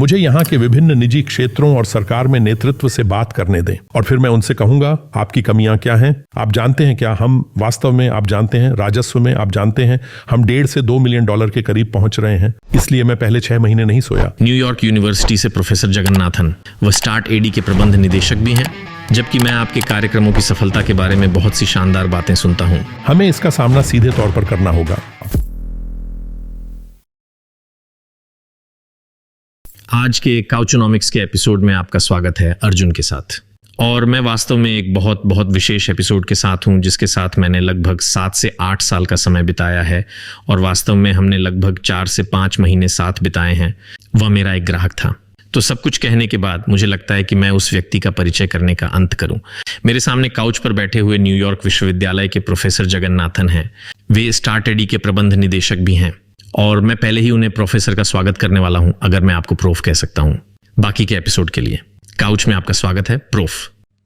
मुझे यहाँ के विभिन्न निजी क्षेत्रों और सरकार में नेतृत्व से बात करने दें और फिर मैं उनसे कहूंगा आपकी कमियां क्या हैं। आप जानते हैं क्या, हम वास्तव में, आप जानते हैं, राजस्व में आप जानते हैं हम $1.5 से $2 मिलियन के करीब पहुंच रहे हैं। इसलिए मैं पहले 6 महीने नहीं सोया। न्यूयॉर्क यूनिवर्सिटी से प्रोफेसर जगन्नाथन, वह स्टार्ट एडी के प्रबंध निदेशक भी हैं, जबकि मैं आपके कार्यक्रमों की सफलता के बारे में बहुत सी शानदार बातें सुनता हूं। हमें इसका सामना सीधे तौर पर करना होगा। आज के काउचोनॉमिक्स के एपिसोड में आपका स्वागत है अर्जुन के साथ। और मैं वास्तव में एक बहुत बहुत विशेष एपिसोड के साथ हूं, जिसके साथ मैंने लगभग 7 से 8 साल का समय बिताया है और वास्तव में हमने लगभग 4 से 5 महीने साथ बिताए हैं। वह मेरा एक ग्राहक था। तो सब कुछ कहने के बाद मुझे लगता है कि मैं उस व्यक्ति का परिचय करने का अंत करूं। मेरे सामने काउच पर बैठे हुए न्यूयॉर्क विश्वविद्यालय के प्रोफेसर जगन्नाथन हैं। वे स्टार्ट एडी के प्रबंध निदेशक भी हैं और मैं पहले ही उन्हें प्रोफेसर का स्वागत करने वाला हूं, अगर मैं आपको प्रोफ कह सकता हूं। बाकी के एपिसोड के लिए काउच में आपका स्वागत है प्रोफ।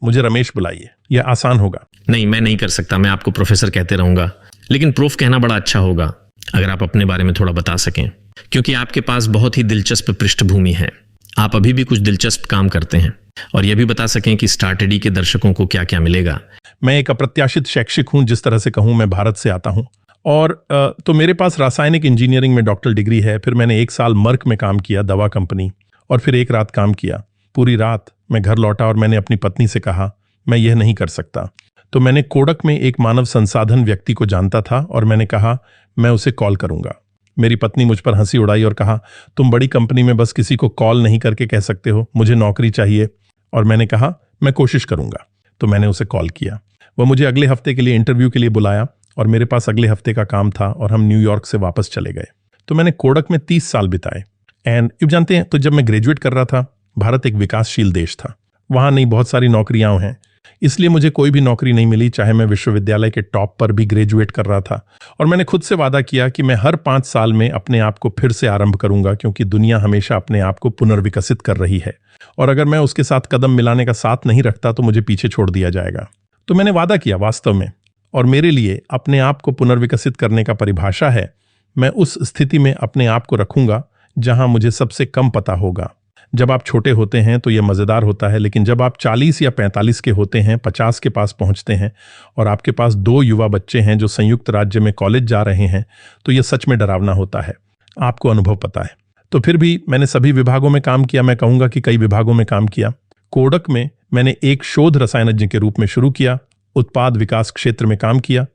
मुझे रमेश बुलाइए, यह आसान होगा। नहीं, मैं नहीं कर सकता, मैं आपको प्रोफेसर कहते रहूंगा, लेकिन प्रोफ कहना बड़ा अच्छा होगा अगर आप अपने बारे में थोड़ा बता सकें, क्योंकि आपके पास बहुत ही दिलचस्प पृष्ठभूमि है। आप अभी भी कुछ दिलचस्प काम करते हैं और यह भी बता सकें कि स्टार्ट एडी के दर्शकों को क्या क्या मिलेगा। मैं एक अप्रत्याशित शैक्षिक हूं, जिस तरह से कहूं, मैं भारत से आता हूं और तो मेरे पास रासायनिक इंजीनियरिंग में डॉक्टरल डिग्री है। फिर मैंने 1 साल मर्क में काम किया, दवा कंपनी, और फिर 1 रात काम किया। पूरी रात मैं घर लौटा और मैंने अपनी पत्नी से कहा मैं यह नहीं कर सकता। तो मैंने कोडक में एक मानव संसाधन व्यक्ति को जानता था और मैंने कहा मैं उसे कॉल करूंगा। मेरी पत्नी मुझ पर हंसी उड़ाई और कहा तुम बड़ी कंपनी में बस किसी को कॉल नहीं करके कह सकते हो मुझे नौकरी चाहिए। और मैंने कहा मैं कोशिश करूंगा। तो मैंने उसे कॉल किया। वह मुझे अगले हफ्ते के लिए इंटरव्यू के लिए बुलाया और मेरे पास अगले हफ्ते का काम था और हम न्यूयॉर्क से वापस चले गए। तो मैंने कोडक में 30 साल बिताए। एंड आप जानते हैं, तो जब मैं ग्रेजुएट कर रहा था, भारत एक विकासशील देश था, वहां नहीं बहुत सारी नौकरियां हैं, इसलिए मुझे कोई भी नौकरी नहीं मिली, चाहे मैं विश्वविद्यालय के टॉप पर भी ग्रेजुएट कर रहा था। और मैंने खुद से वादा किया कि मैं हर 5 साल में अपने आप को फिर से आरंभ करूंगा, क्योंकि दुनिया हमेशा अपने आप को पुनर्विकसित कर रही है और अगर मैं उसके साथ कदम मिलाने का साथ नहीं रखता तो मुझे पीछे छोड़ दिया जाएगा। तो मैंने वादा किया वास्तव में, और मेरे लिए अपने आप को पुनर्विकसित करने का परिभाषा है मैं उस स्थिति में अपने आप को रखूंगा जहां मुझे सबसे कम पता होगा। जब आप छोटे होते हैं तो यह मजेदार होता है, लेकिन जब आप 40 या 45 के होते हैं, 50 के पास पहुंचते हैं और आपके पास 2 युवा बच्चे हैं जो संयुक्त राज्य में कॉलेज जा रहे हैं, तो यह सच में डरावना होता है। आपको अनुभव पता है। तो फिर भी मैंने सभी विभागों में काम किया। मैं कहूंगा कि कई विभागों में काम किया। कोडक में मैंने एक शोध रसायनज्ञ के रूप में शुरू किया, उत्पाद विकास क्षेत्र में काम किया,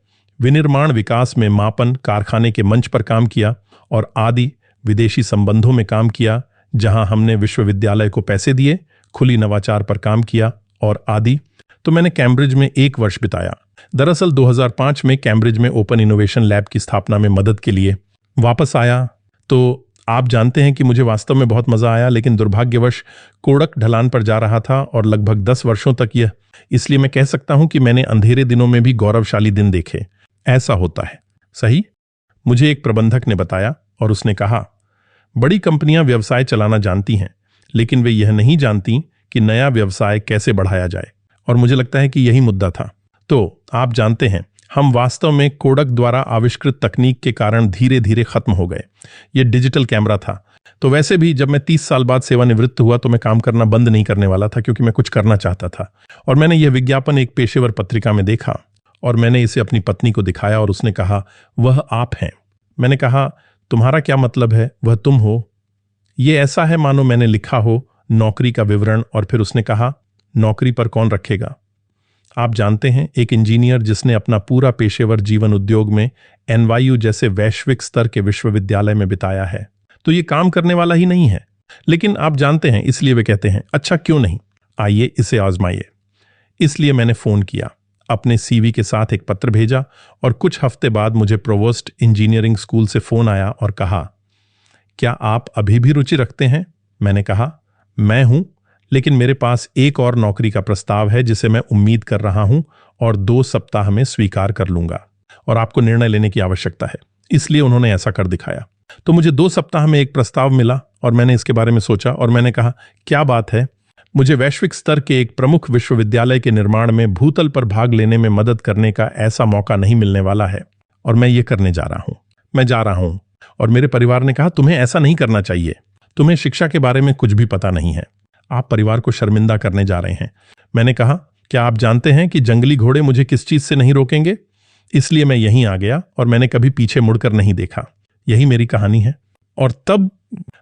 विनिर्माण विकास में मापन कारखाने के मंच पर काम किया और आदि विदेशी संबंधों में काम किया, जहां हमने विश्वविद्यालय को पैसे दिए, खुली नवाचार पर काम किया और आदि। तो मैंने कैम्ब्रिज में 1 वर्ष बिताया। दरअसल 2005 में कैम्ब्रिज में ओपन इनोवेशन लैब की स्थापना में मदद के लिए वापस आया। तो आप जानते हैं कि मुझे वास्तव में बहुत मजा आया, लेकिन दुर्भाग्यवश कोडक ढलान पर जा रहा था और लगभग 10 वर्षों तक यह, इसलिए मैं कह सकता हूं कि मैंने अंधेरे दिनों में भी गौरवशाली दिन देखे। ऐसा होता है, सही? मुझे एक प्रबंधक ने बताया और उसने कहा बड़ी कंपनियां व्यवसाय चलाना जानती हैं, लेकिन वे यह नहीं जानती कि नया व्यवसाय कैसे बढ़ाया जाए, और मुझे लगता है कि यही मुद्दा था। तो आप जानते हैं, हम वास्तव में कोडक द्वारा आविष्कृत तकनीक के कारण धीरे धीरे खत्म हो गए। यह डिजिटल कैमरा था। तो वैसे भी जब मैं 30 साल बाद सेवानिवृत्त हुआ तो मैं काम करना बंद नहीं करने वाला था, क्योंकि मैं कुछ करना चाहता था। और मैंने यह विज्ञापन एक पेशेवर पत्रिका में देखा और मैंने इसे अपनी पत्नी को दिखाया और उसने कहा वह आप हैं। मैंने कहा तुम्हारा क्या मतलब है, वह तुम हो? ये ऐसा है मानो मैंने लिखा हो नौकरी का विवरण। और फिर उसने कहा नौकरी पर कौन रखेगा? आप जानते हैं, एक इंजीनियर जिसने अपना पूरा पेशेवर जीवन उद्योग में NYU जैसे वैश्विक स्तर के विश्वविद्यालय में बिताया है, तो ये काम करने वाला ही नहीं है। लेकिन आप जानते हैं, इसलिए वे कहते हैं अच्छा क्यों नहीं, आइए इसे आजमाइए। इसलिए मैंने फोन किया, अपने CV के साथ एक पत्र भेजा और कुछ हफ्ते बाद मुझे प्रोवोस्ट इंजीनियरिंग स्कूल से फोन आया और कहा क्या आप अभी भी रुचि रखते हैं? मैंने कहा मैं हूं, लेकिन मेरे पास एक और नौकरी का प्रस्ताव है जिसे मैं उम्मीद कर रहा हूं और 2 सप्ताह में स्वीकार कर लूंगा और आपको निर्णय लेने की आवश्यकता है। इसलिए उन्होंने ऐसा कर दिखाया। तो मुझे 2 सप्ताह में एक प्रस्ताव मिला और मैंने इसके बारे में सोचा और मैंने कहा क्या बात है, मुझे वैश्विक स्तर के एक प्रमुख विश्वविद्यालय के निर्माण में भूतल पर भाग लेने में मदद करने का ऐसा मौका नहीं मिलने वाला है और मैं ये करने जा रहा हूं। मैं जा रहा हूं। और मेरे परिवार ने कहा तुम्हें ऐसा नहीं करना चाहिए। तुम्हें शिक्षा के बारे में कुछ भी पता नहीं है, आप परिवार को शर्मिंदा करने जा रहे हैं। मैंने कहा, क्या आप जानते हैं कि जंगली घोड़े मुझे किस चीज से नहीं रोकेंगे? इसलिए मैं यहीं आ गया और मैंने कभी पीछे मुड़कर नहीं देखा। यही मेरी कहानी है। और तब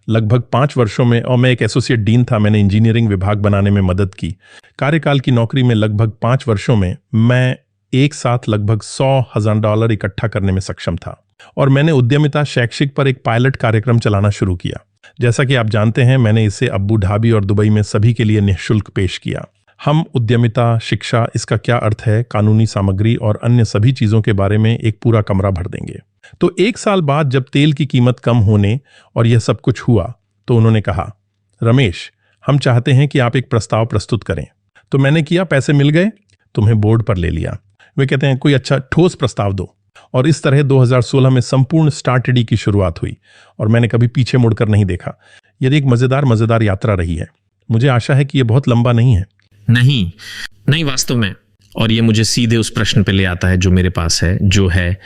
लगभग 5 वर्षों में, और मैं एक एसोसिएट डीन था, मैंने इंजीनियरिंग विभाग बनाने में मदद की। कार्यकाल की नौकरी में लगभग 5 वर्षों में मैं एक साथ लगभग $100,000 इकट्ठा करने में सक्षम था। और मैंने उद्यमिता शैक्षिक पर एक पायलट कार्यक्रम चलाना शुरू किया। जैसा कि आप जानते हैं, मैंने इसे अबू धाबी और दुबई में सभी के लिए निःशुल्क पेश किया। हम उद्यमिता, शिक्षा, इसका क्या अर्थ है, कानूनी सामग्री और अन्य सभी चीजों के बारे में एक पूरा कमरा भर देंगे। तो 1 साल बाद जब तेल की कीमत कम होने और यह सब कुछ हुआ, तो उन्होंने कहा, रमेश, हम चाहते हैं कि आप एक प्रस्ताव प्रस्तुत करें। तो मैंने किया, पैसे मिल गए, तुम्हें बोर्ड पर ले लिया। वे कहते हैं, कोई अच्छा ठोस प्रस्ताव दो। और इस तरह 2016 में संपूर्ण स्टार्टडी की शुरुआत हुई और मैंने कभी पीछे मुड़कर नहीं देखा। यह एक मजेदार यात्रा रही है। मुझे आशा है कि यह बहुत लंबा नहीं है। नहीं वास्तव में। और ये मुझे सीधे उस प्रश्न पे ले आता है जो मेरे पास है, जो है,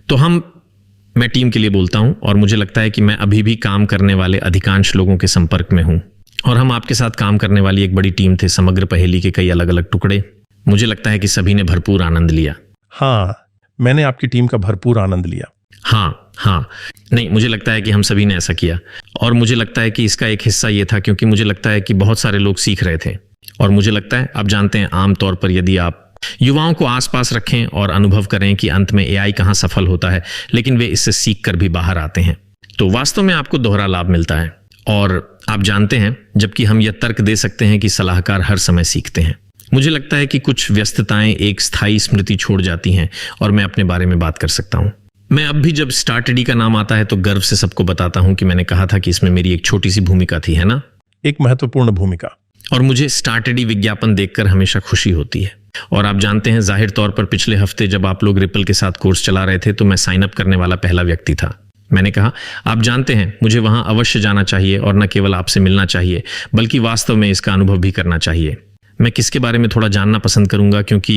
तो मैं टीम के लिए बोलता हूं और मुझे लगता है कि मैं अभी भी काम करने वाले अधिकांश लोगों के संपर्क में हूं। और हम आपके साथ काम करने वाली एक बड़ी टीम थे, समग्र पहेली के कई अलग अलग टुकड़े। मुझे लगता है कि सभी ने भरपूर आनंद लिया। हाँ, मैंने आपकी टीम का भरपूर आनंद लिया। हाँ, नहीं, मुझे लगता है कि हम सभी ने ऐसा किया। और मुझे लगता है कि इसका एक हिस्सा ये था क्योंकि मुझे लगता है कि बहुत सारे लोग सीख रहे थे। और मुझे लगता है, आप जानते हैं, आमतौर पर यदि आप युवाओं को आसपास रखें और अनुभव करें कि अंत में एआई कहां सफल होता है, लेकिन वे इससे सीख कर भी बाहर आते हैं, तो वास्तव में आपको दोहरा लाभ मिलता है। और आप जानते हैं, जबकि हम यह तर्क दे सकते हैं कि सलाहकार हर समय सीखते हैं, मुझे लगता है कि कुछ व्यस्तताएं एक स्थायी स्मृति छोड़ जाती हैं और मैं अपने बारे में बात कर सकता हूं। मैं अब भी जब स्टार्टडी का नाम आता है तो गर्व से सबको बताता हूं कि मैंने कहा था कि इसमें मेरी एक छोटी सी भूमिका थी, है ना? एक महत्वपूर्ण भूमिका। और मुझे स्टार्टडी विज्ञापन देखकर हमेशा खुशी होती है। और आप जानते हैं, जाहिर तौर पर पिछले हफ्ते जब आप लोग रिपल के साथ कोर्स चला रहे थे तो मैं साइन अप करने वाला पहला व्यक्ति था। मैंने कहा, आप जानते हैं, मुझे वहां अवश्य जाना चाहिए और न केवल आपसे मिलना चाहिए बल्कि वास्तव में इसका अनुभव भी करना चाहिए। मैं किसके बारे में थोड़ा जानना पसंद करूंगा क्योंकि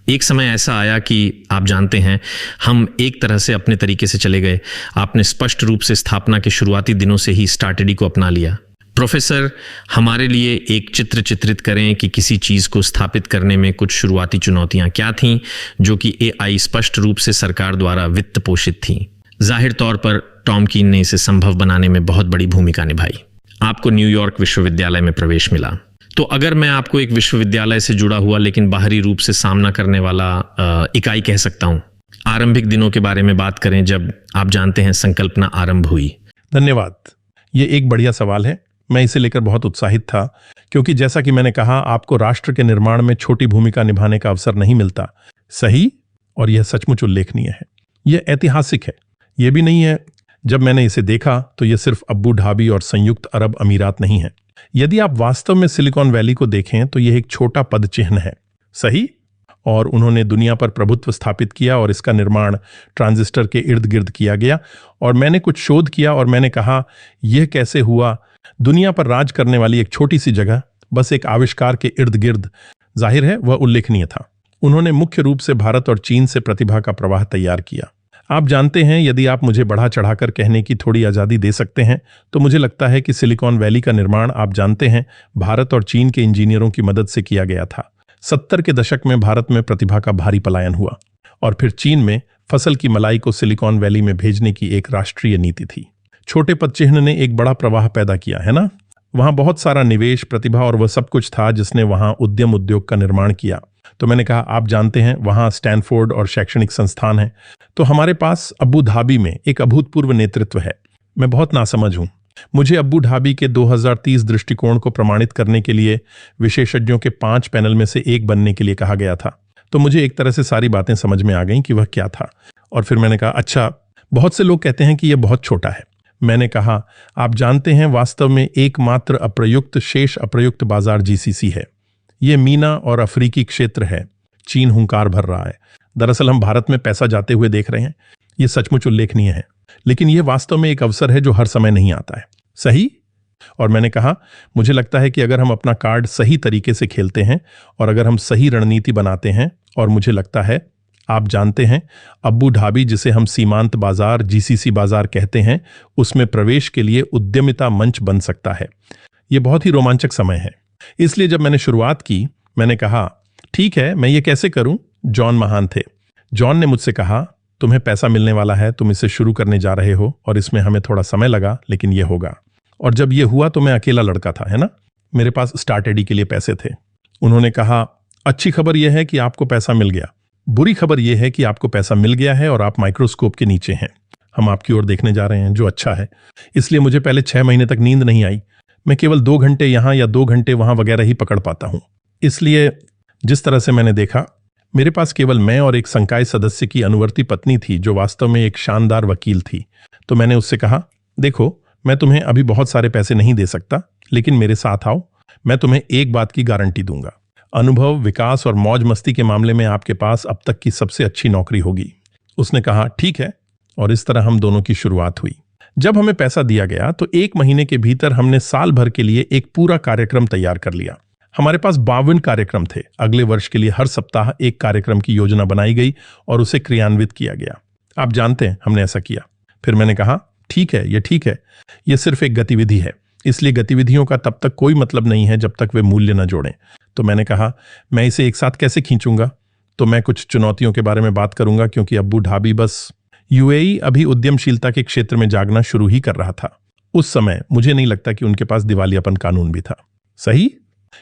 एक समय ऐसा आया कि आप जानते हैं, हम एक तरह से अपने तरीके से चले गए। आपने स्पष्ट रूप से स्थापना के शुरुआती दिनों से ही स्टार्टडी को अपना लिया। प्रोफेसर, हमारे लिए एक चित्र चित्रित करें कि किसी चीज को स्थापित करने में कुछ शुरुआती चुनौतियां क्या थीं, जो कि एआई स्पष्ट रूप से सरकार द्वारा वित्त पोषित थीं। जाहिर तौर पर टॉम कीन ने इसे संभव बनाने में बहुत बड़ी भूमिका निभाई। आपको न्यूयॉर्क विश्वविद्यालय में प्रवेश मिला। तो अगर मैं आपको एक विश्वविद्यालय से जुड़ा हुआ लेकिन बाहरी रूप से सामना करने वाला इकाई कह सकता हूं, आरंभिक दिनों के बारे में बात करें जब आप जानते हैं संकल्पना आरंभ हुई। धन्यवाद। ये एक बढ़िया सवाल है। मैं इसे लेकर बहुत उत्साहित था क्योंकि जैसा कि मैंने कहा, आपको राष्ट्र के निर्माण में छोटी भूमिका निभाने का अवसर नहीं मिलता। सही, और यह सचमुच उल्लेखनीय है। यह ऐतिहासिक है। यह भी नहीं है, जब मैंने इसे देखा तो यह सिर्फ अबू धाबी और संयुक्त अरब अमीरात नहीं है। यदि आप वास्तव में सिलिकॉन वैली को देखें तो यह एक छोटा पद चिन्ह है। सही, और उन्होंने दुनिया पर प्रभुत्व स्थापित किया और इसका निर्माण ट्रांजिस्टर के इर्द गिर्द किया गया। और मैंने कुछ शोध किया और मैंने कहा, यह कैसे हुआ? दुनिया पर राज करने वाली एक छोटी सी जगह बस एक आविष्कार के इर्द गिर्द। जाहिर है वह उल्लेखनीय था। उन्होंने मुख्य रूप से भारत और चीन से प्रतिभा का प्रवाह तैयार किया। आप जानते हैं, यदि आप मुझे बढ़ा चढ़ाकर कहने की थोड़ी आज़ादी दे सकते हैं तो मुझे लगता है कि सिलिकॉन वैली का निर्माण, आप जानते हैं, भारत और चीन के इंजीनियरों की मदद से किया गया था। 70 के दशक में भारत में प्रतिभा का भारी पलायन हुआ और फिर चीन में फसल की मलाई को सिलिकॉन वैली में भेजने की एक राष्ट्रीय नीति थी। छोटे पद चिन्ह ने एक बड़ा प्रवाह पैदा किया, है ना? वहां बहुत सारा निवेश, प्रतिभा और वह सब कुछ था जिसने वहां उद्योग का निर्माण किया। तो मैंने कहा, आप जानते हैं, वहां स्टैनफोर्ड और शैक्षणिक संस्थान है। तो हमारे पास अबू धाबी में एक अभूतपूर्व नेतृत्व है। मैं बहुत नासमझ हूं। मुझे अबू धाबी के 2030 दृष्टिकोण को प्रमाणित करने के लिए विशेषज्ञों के 5 पैनल में से एक बनने के लिए कहा गया था। तो मुझे एक तरह से सारी बातें समझ में आ गईं कि वह क्या था। और फिर मैंने कहा, अच्छा, बहुत से लोग कहते हैं कि यह बहुत छोटा है। मैंने कहा, आप जानते हैं, वास्तव में एकमात्र अप्रयुक्त शेष अप्रयुक्त बाजार जीसीसी है। यह मीना और अफ्रीकी क्षेत्र है। चीन हुंकार भर रहा है। दरअसल हम भारत में पैसा जाते हुए देख रहे हैं। यह सचमुच उल्लेखनीय है, लेकिन यह वास्तव में एक अवसर है जो हर समय नहीं आता है। सही? और मैंने कहा, मुझे लगता है कि अगर हम अपना कार्ड सही तरीके से खेलते हैं और अगर हम सही रणनीति बनाते हैं, और मुझे लगता है आप जानते हैं, अब्बू धाबी, जिसे हम सीमांत बाजार जीसीसी बाजार कहते हैं, उसमें प्रवेश के लिए उद्यमिता मंच बन सकता है। यह बहुत ही रोमांचक समय है। इसलिए जब मैंने शुरुआत की, मैंने कहा ठीक है, मैं ये कैसे करूं। जॉन महान थे। जॉन ने मुझसे कहा, तुम्हें पैसा मिलने वाला है, तुम इसे शुरू करने जा रहे हो और इसमें हमें थोड़ा समय लगा, लेकिन यह होगा। और जब यह हुआ तो मैं अकेला लड़का था, है ना, मेरे पास स्टार्ट एडी के लिए पैसे थे। उन्होंने कहा, अच्छी खबर यह है कि आपको पैसा मिल गया, बुरी खबर यह है कि आपको पैसा मिल गया है और आप माइक्रोस्कोप के नीचे हैं। हम आपकी ओर देखने जा रहे हैं, जो अच्छा है। इसलिए मुझे पहले 6 महीने तक नींद नहीं आई। मैं केवल 2 घंटे यहां या 2 घंटे वहां वगैरह ही पकड़ पाता हूं। इसलिए जिस तरह से मैंने देखा, मेरे पास केवल मैं और एक संकाय सदस्य की अनुवर्ती पत्नी थी, जो वास्तव में एक शानदार वकील थी। तो मैंने उससे कहा, देखो, मैं तुम्हें अभी बहुत सारे पैसे नहीं दे सकता, लेकिन मेरे साथ आओ, मैं तुम्हें एक बात की गारंटी दूंगा। अनुभव, विकास और मौज मस्ती के मामले में आपके पास अब तक की सबसे अच्छी नौकरी होगी। उसने कहा, ठीक है। और इस तरह हम दोनों की शुरुआत हुई। जब हमें पैसा दिया गया तो 1 महीने के भीतर हमने साल भर के लिए एक पूरा कार्यक्रम तैयार कर लिया। हमारे पास 52 कार्यक्रम थे। अगले वर्ष के लिए हर सप्ताह एक कार्यक्रम की योजना बनाई गई और उसे क्रियान्वित किया गया। आप जानते हैं, हमने ऐसा किया। फिर मैंने कहा, ठीक है, यह ठीक है, यह सिर्फ एक गतिविधि है, इसलिए गतिविधियों का तब तक कोई मतलब नहीं है जब तक वे मूल्य न जोड़ें। तो मैंने कहा, मैं इसे एक साथ कैसे खींचूंगा। तो मैं कुछ चुनौतियों के बारे में बात करूंगा, क्योंकि अब्बू धाबी बस यूएई अभी उद्यमशीलता के क्षेत्र में जागना शुरू ही कर रहा था। उस समय मुझे नहीं लगता कि उनके पास दिवालियापन कानून भी था। सही।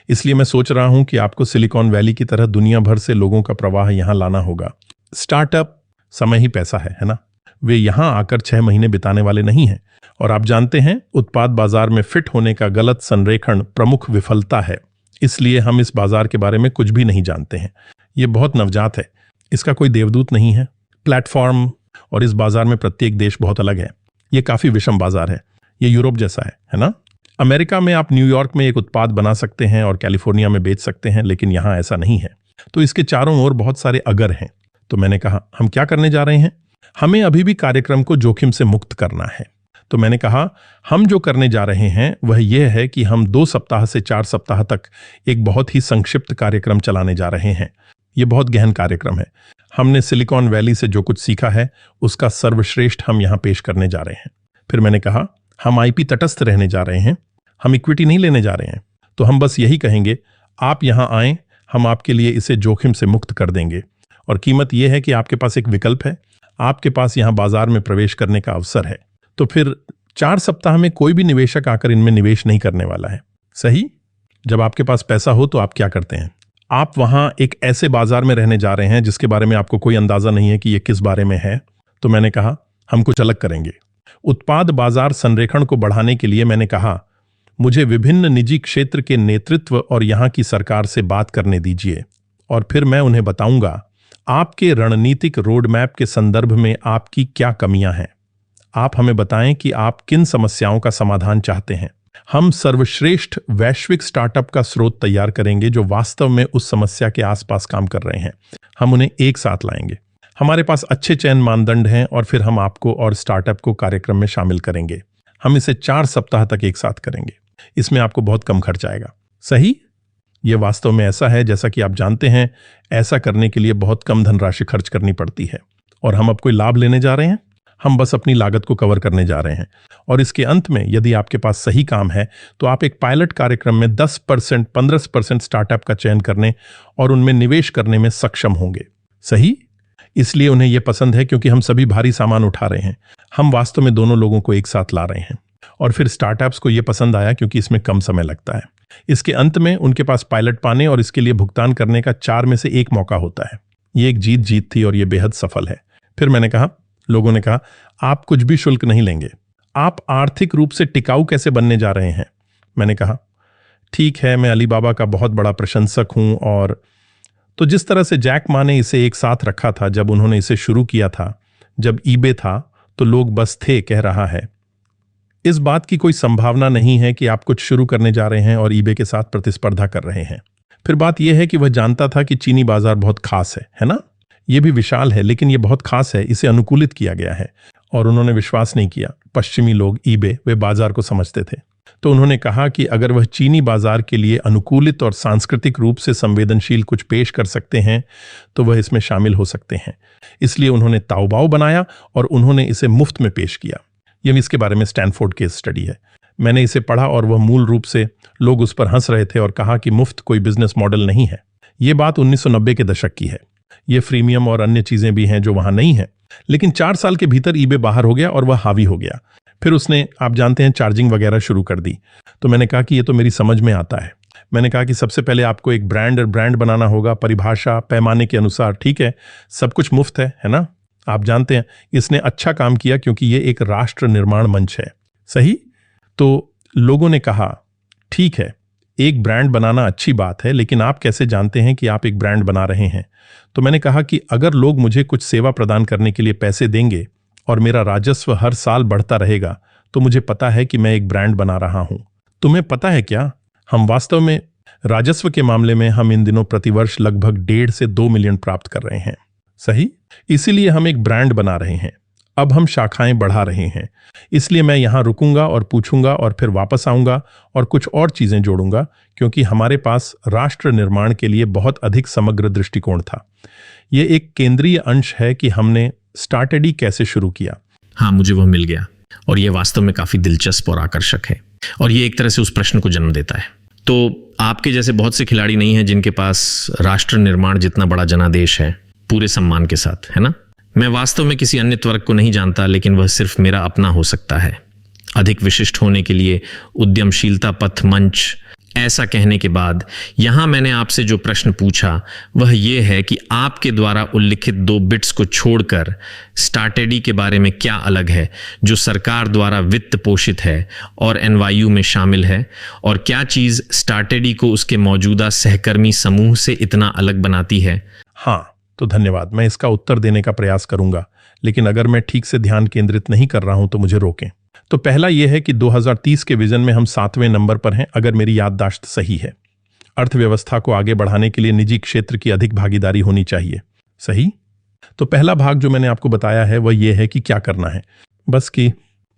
इसलिए मैं सोच रहा हूं कि आपको सिलिकॉन वैली की तरह दुनिया भर से लोगों का प्रवाह यहां लाना होगा। स्टार्टअप समय ही पैसा है ना। वे यहां आकर 6 महीने बिताने वाले नहीं हैं। और आप जानते हैं, उत्पाद बाजार में फिट होने का गलत संरेखण प्रमुख विफलता है। इसलिए हम इस बाजार के बारे में कुछ भी नहीं जानते हैं। यह बहुत नवजात है, इसका कोई देवदूत नहीं है। प्लेटफॉर्म और इस बाजार में प्रत्येक देश बहुत अलग है। यह काफी विषम बाजार है। यह यूरोप जैसा है ना। अमेरिका में आप न्यूयॉर्क में एक उत्पाद बना सकते हैं और कैलिफोर्निया में बेच सकते हैं, लेकिन यहां ऐसा नहीं है। तो इसके चारों ओर बहुत सारे अगर हैं। तो मैंने कहा, हम क्या करने जा रहे हैं। हमें अभी भी कार्यक्रम को जोखिम से मुक्त करना है। तो मैंने कहा, हम जो करने जा रहे हैं वह यह है कि हम 2 सप्ताह से 4 सप्ताह तक एक बहुत ही संक्षिप्त कार्यक्रम चलाने जा रहे हैं। यह बहुत गहन कार्यक्रम है। हमने सिलिकॉन वैली से जो कुछ सीखा है उसका सर्वश्रेष्ठ हम यहां पेश करने जा रहे हैं। फिर मैंने कहा, हम आईपी तटस्थ रहने जा रहे हैं, हम इक्विटी नहीं लेने जा रहे हैं। तो हम बस यही कहेंगे, आप यहां आएं, हम आपके लिए इसे जोखिम से मुक्त कर देंगे। और कीमत यह है कि आपके पास एक विकल्प है, आपके पास यहां बाजार में प्रवेश करने का अवसर है। तो फिर 4 सप्ताह में कोई भी निवेशक आकर इनमें निवेश नहीं करने वाला है। सही। जब आपके पास पैसा हो तो आप क्या करते हैं। आप वहां एक ऐसे बाजार में रहने जा रहे हैं जिसके बारे में आपको कोई अंदाजा नहीं है कि यह किस बारे में है। तो मैंने कहा, हम कुछ अलग करेंगे। उत्पाद बाजार संरेखण को बढ़ाने के लिए मैंने कहा, मुझे विभिन्न निजी क्षेत्र के नेतृत्व और यहां की सरकार से बात करने दीजिए, और फिर मैं उन्हें बताऊंगा आपके रणनीतिक रोडमैप के संदर्भ में आपकी क्या कमियां हैं। आप हमें बताएं कि आप किन समस्याओं का समाधान चाहते हैं। हम सर्वश्रेष्ठ वैश्विक स्टार्टअप का स्रोत तैयार करेंगे जो वास्तव में उस समस्या के आसपास काम कर रहे हैं। हम उन्हें एक साथ लाएंगे। हमारे पास अच्छे चयन मानदंड हैं और फिर हम आपको और स्टार्टअप को कार्यक्रम में शामिल करेंगे। हम इसे 4 सप्ताह तक एक साथ करेंगे। इसमें आपको बहुत कम खर्च आएगा। सही। यह वास्तव में ऐसा है, जैसा कि आप जानते हैं, ऐसा करने के लिए बहुत कम धनराशि खर्च करनी पड़ती है। और हम अब कोई लाभ लेने जा रहे हैं, हम बस अपनी लागत को कवर करने जा रहे हैं। और इसके अंत में यदि आपके पास सही काम है तो आप एक पायलट कार्यक्रम में 10%, 15% स्टार्टअप का चयन करने और उनमें निवेश करने में सक्षम होंगे। सही। इसलिए उन्हें यह पसंद है क्योंकि हम सभी भारी सामान उठा रहे हैं। हम वास्तव में दोनों लोगों को एक साथ ला रहे हैं। और फिर स्टार्टअप्स को यह पसंद आया क्योंकि इसमें कम समय लगता है। इसके अंत में उनके पास पायलट पाने और इसके लिए भुगतान करने का 4 में से 1 मौका होता है। यह एक जीत जीत थी और यह बेहद सफल है। फिर मैंने कहा, लोगों ने कहा, आप कुछ भी शुल्क नहीं लेंगे। आप आर्थिक रूप से टिकाऊ कैसे बनने जा रहे हैं। मैंने कहा, ठीक है, मैं अलीबाबा का बहुत बड़ा प्रशंसक हूं। और तो जिस तरह से जैक मा ने इसे एक साथ रखा था जब उन्होंने इसे शुरू किया था, जब ईबे था, तो लोग बस थे कह रहा है। इस बात की कोई संभावना नहीं है कि आप कुछ शुरू करने जा रहे हैं और ईबे के साथ प्रतिस्पर्धा कर रहे हैं। फिर बात यह है कि वह जानता था कि चीनी बाजार बहुत खास है ना। यह भी विशाल है, लेकिन यह बहुत खास है, इसे अनुकूलित किया गया है। और उन्होंने विश्वास नहीं किया। पश्चिमी लोग, ईबे, वे बाजार को समझते थे। तो उन्होंने कहा कि अगर वह चीनी बाजार के लिए अनुकूलित और सांस्कृतिक रूप से संवेदनशील कुछ पेश कर सकते हैं तो वह इसमें शामिल हो सकते हैं। इसलिए उन्होंने ताओबाओ बनाया और उन्होंने इसे मुफ्त में पेश किया। यह इसके बारे में स्टैनफोर्ड केस स्टडी है। मैंने इसे पढ़ा और वह मूल रूप से लोग उस पर हंस रहे थे और कहा कि मुफ्त कोई बिजनेस मॉडल नहीं है। ये बात 1990 के दशक की है। ये फ्रीमियम और अन्य चीजें भी हैं जो वहां नहीं है। लेकिन 4 साल के भीतर ईबे बाहर हो गया और वह हावी हो गया। फिर उसने, आप जानते हैं, चार्जिंग वगैरह शुरू कर दी। तो मैंने कहा कि ये तो मेरी समझ में आता है। मैंने कहा कि सबसे पहले आपको एक ब्रांड बनाना होगा, परिभाषा, पैमाने के अनुसार। ठीक है, सब कुछ मुफ्त है ना? आप जानते हैं इसने अच्छा काम किया क्योंकि ये एक राष्ट्र निर्माण मंच है। सही? तो लोगों ने कहा ठीक है, एक ब्रांड बनाना अच्छी बात है, लेकिन आप कैसे जानते हैं कि आप एक ब्रांड बना रहे हैं? तो मैंने कहा कि अगर लोग मुझे कुछ सेवा प्रदान करने के लिए पैसे देंगे और मेरा राजस्व हर साल बढ़ता रहेगा तो मुझे पता है कि मैं एक ब्रांड बना रहा हूं। तुम्हें पता है क्या, हम वास्तव में राजस्व के मामले में हम इन दिनों प्रतिवर्ष लगभग 1.5 से 2 मिलियन प्राप्त कर रहे हैं। सही? इसीलिए हम एक ब्रांड बना रहे हैं। अब हम शाखाएं बढ़ा रहे हैं। इसलिए मैं यहां रुकूंगा और पूछूंगा और फिर वापस आऊंगा और कुछ और चीजें जोड़ूंगा, क्योंकि हमारे पास राष्ट्र निर्माण के लिए बहुत अधिक समग्र दृष्टिकोण था। यह एक केंद्रीय अंश है कि हमने स्टार्टेडी कैसे शुरू किया। हाँ, मुझे वह मिल गया और यह वास्तव में काफी दिलचस्प और आकर्षक है और ये एक तरह से उस प्रश्न को जन्म देता है। तो आपके जैसे बहुत से खिलाड़ी नहीं हैं जिनके पास राष्ट्र निर्माण जितना बड़ा जनादेश है, पूरे सम्मान के साथ, है ना? मैं वास्तव में किसी अन्य त्वरक को नहीं जानता, लेकिन वह सिर्फ मेरा अपना हो सकता है। अधिक विशिष्ट होने के लिए उद्यमशीलता पथ मंच, ऐसा कहने के बाद यहां मैंने आपसे जो प्रश्न पूछा वह यह है कि आपके द्वारा उल्लिखित 2 बिट्स को छोड़कर स्टार्टेडी के बारे में क्या अलग है जो सरकार द्वारा वित्त पोषित है और NYU में शामिल है, और क्या चीज स्टार्टेडी को उसके मौजूदा सहकर्मी समूह से इतना अलग बनाती है? हाँ, तो धन्यवाद। मैं इसका उत्तर देने का प्रयास करूंगा, लेकिन अगर मैं ठीक से ध्यान केंद्रित नहीं कर रहा हूं तो मुझे रोकें। तो पहला यह है कि 2030 के विजन में हम 7वें नंबर पर हैं, अगर मेरी याददाश्त सही है। अर्थव्यवस्था को आगे बढ़ाने के लिए निजी क्षेत्र की अधिक भागीदारी होनी चाहिए। सही? तो पहला भाग जो मैंने आपको बताया है वह यह है कि क्या करना है, बस की।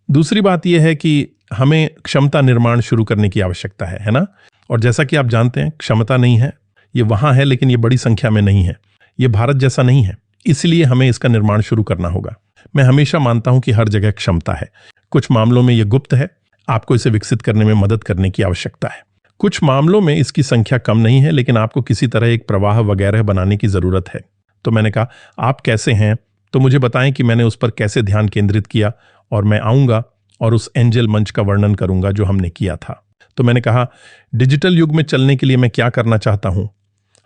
दूसरी बात यह है कि हमें क्षमता निर्माण शुरू करने की आवश्यकता है ना? और जैसा कि आप जानते हैं, क्षमता नहीं है, ये वहां है लेकिन ये बड़ी संख्या में नहीं है। ये भारत जैसा नहीं है, इसलिए हमें इसका निर्माण शुरू करना होगा। मैं हमेशा मानता हूं कि हर जगह क्षमता है। कुछ मामलों में यह गुप्त है, आपको इसे विकसित करने में मदद करने की आवश्यकता है। कुछ मामलों में इसकी संख्या कम नहीं है, लेकिन आपको किसी तरह एक प्रवाह वगैरह बनाने की जरूरत है। तो मैंने कहा, आप कैसे हैं? तो मुझे बताएं कि मैंने उस पर कैसे ध्यान केंद्रित किया, और मैं आऊंगा और उस एंजल मंच का वर्णन करूंगा जो हमने किया था। तो मैंने कहा, डिजिटल युग में चलने के लिए मैं क्या करना चाहता हूं।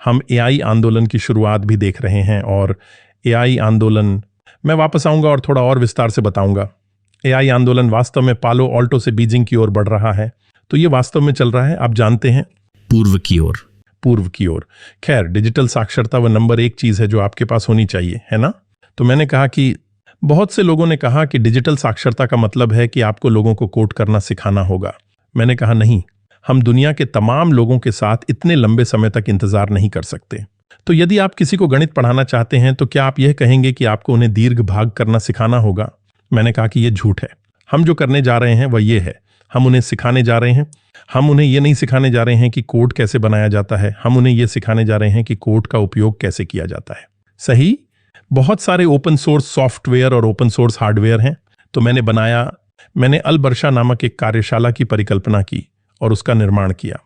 हम AI आंदोलन की शुरुआत भी देख रहे हैं, और AI आंदोलन, मैं वापस आऊंगा और थोड़ा और विस्तार से बताऊंगा। AI आंदोलन वास्तव में पालो ऑल्टो से बीजिंग की ओर बढ़ रहा है। तो ये वास्तव में चल रहा है, आप जानते हैं, पूर्व की ओर। खैर, डिजिटल साक्षरता वह नंबर 1 चीज है जो आपके पास होनी चाहिए, है ना? तो मैंने कहा कि बहुत से लोगों ने कहा कि डिजिटल साक्षरता का मतलब है कि आपको लोगों को कोड करना सिखाना होगा। मैंने कहा नहीं, हम दुनिया के तमाम लोगों के साथ इतने लंबे समय तक इंतजार नहीं कर सकते। तो यदि आप किसी को गणित पढ़ाना चाहते हैं तो क्या आप यह कहेंगे कि आपको उन्हें दीर्घ भाग करना सिखाना होगा? मैंने कहा कि यह झूठ है। हम जो करने जा रहे हैं वह यह है, हम उन्हें सिखाने जा रहे हैं। हम उन्हें यह नहीं सिखाने जा रहे हैं कि कोड कैसे बनाया जाता है, हम उन्हें यह सिखाने जा रहे हैं कि कोड का उपयोग कैसे किया जाता है। सही? बहुत सारे ओपन सोर्स सॉफ्टवेयर और ओपन सोर्स हार्डवेयर हैं। तो मैंने अलबर्शा नामक एक कार्यशाला की परिकल्पना की और उसका निर्माण किया।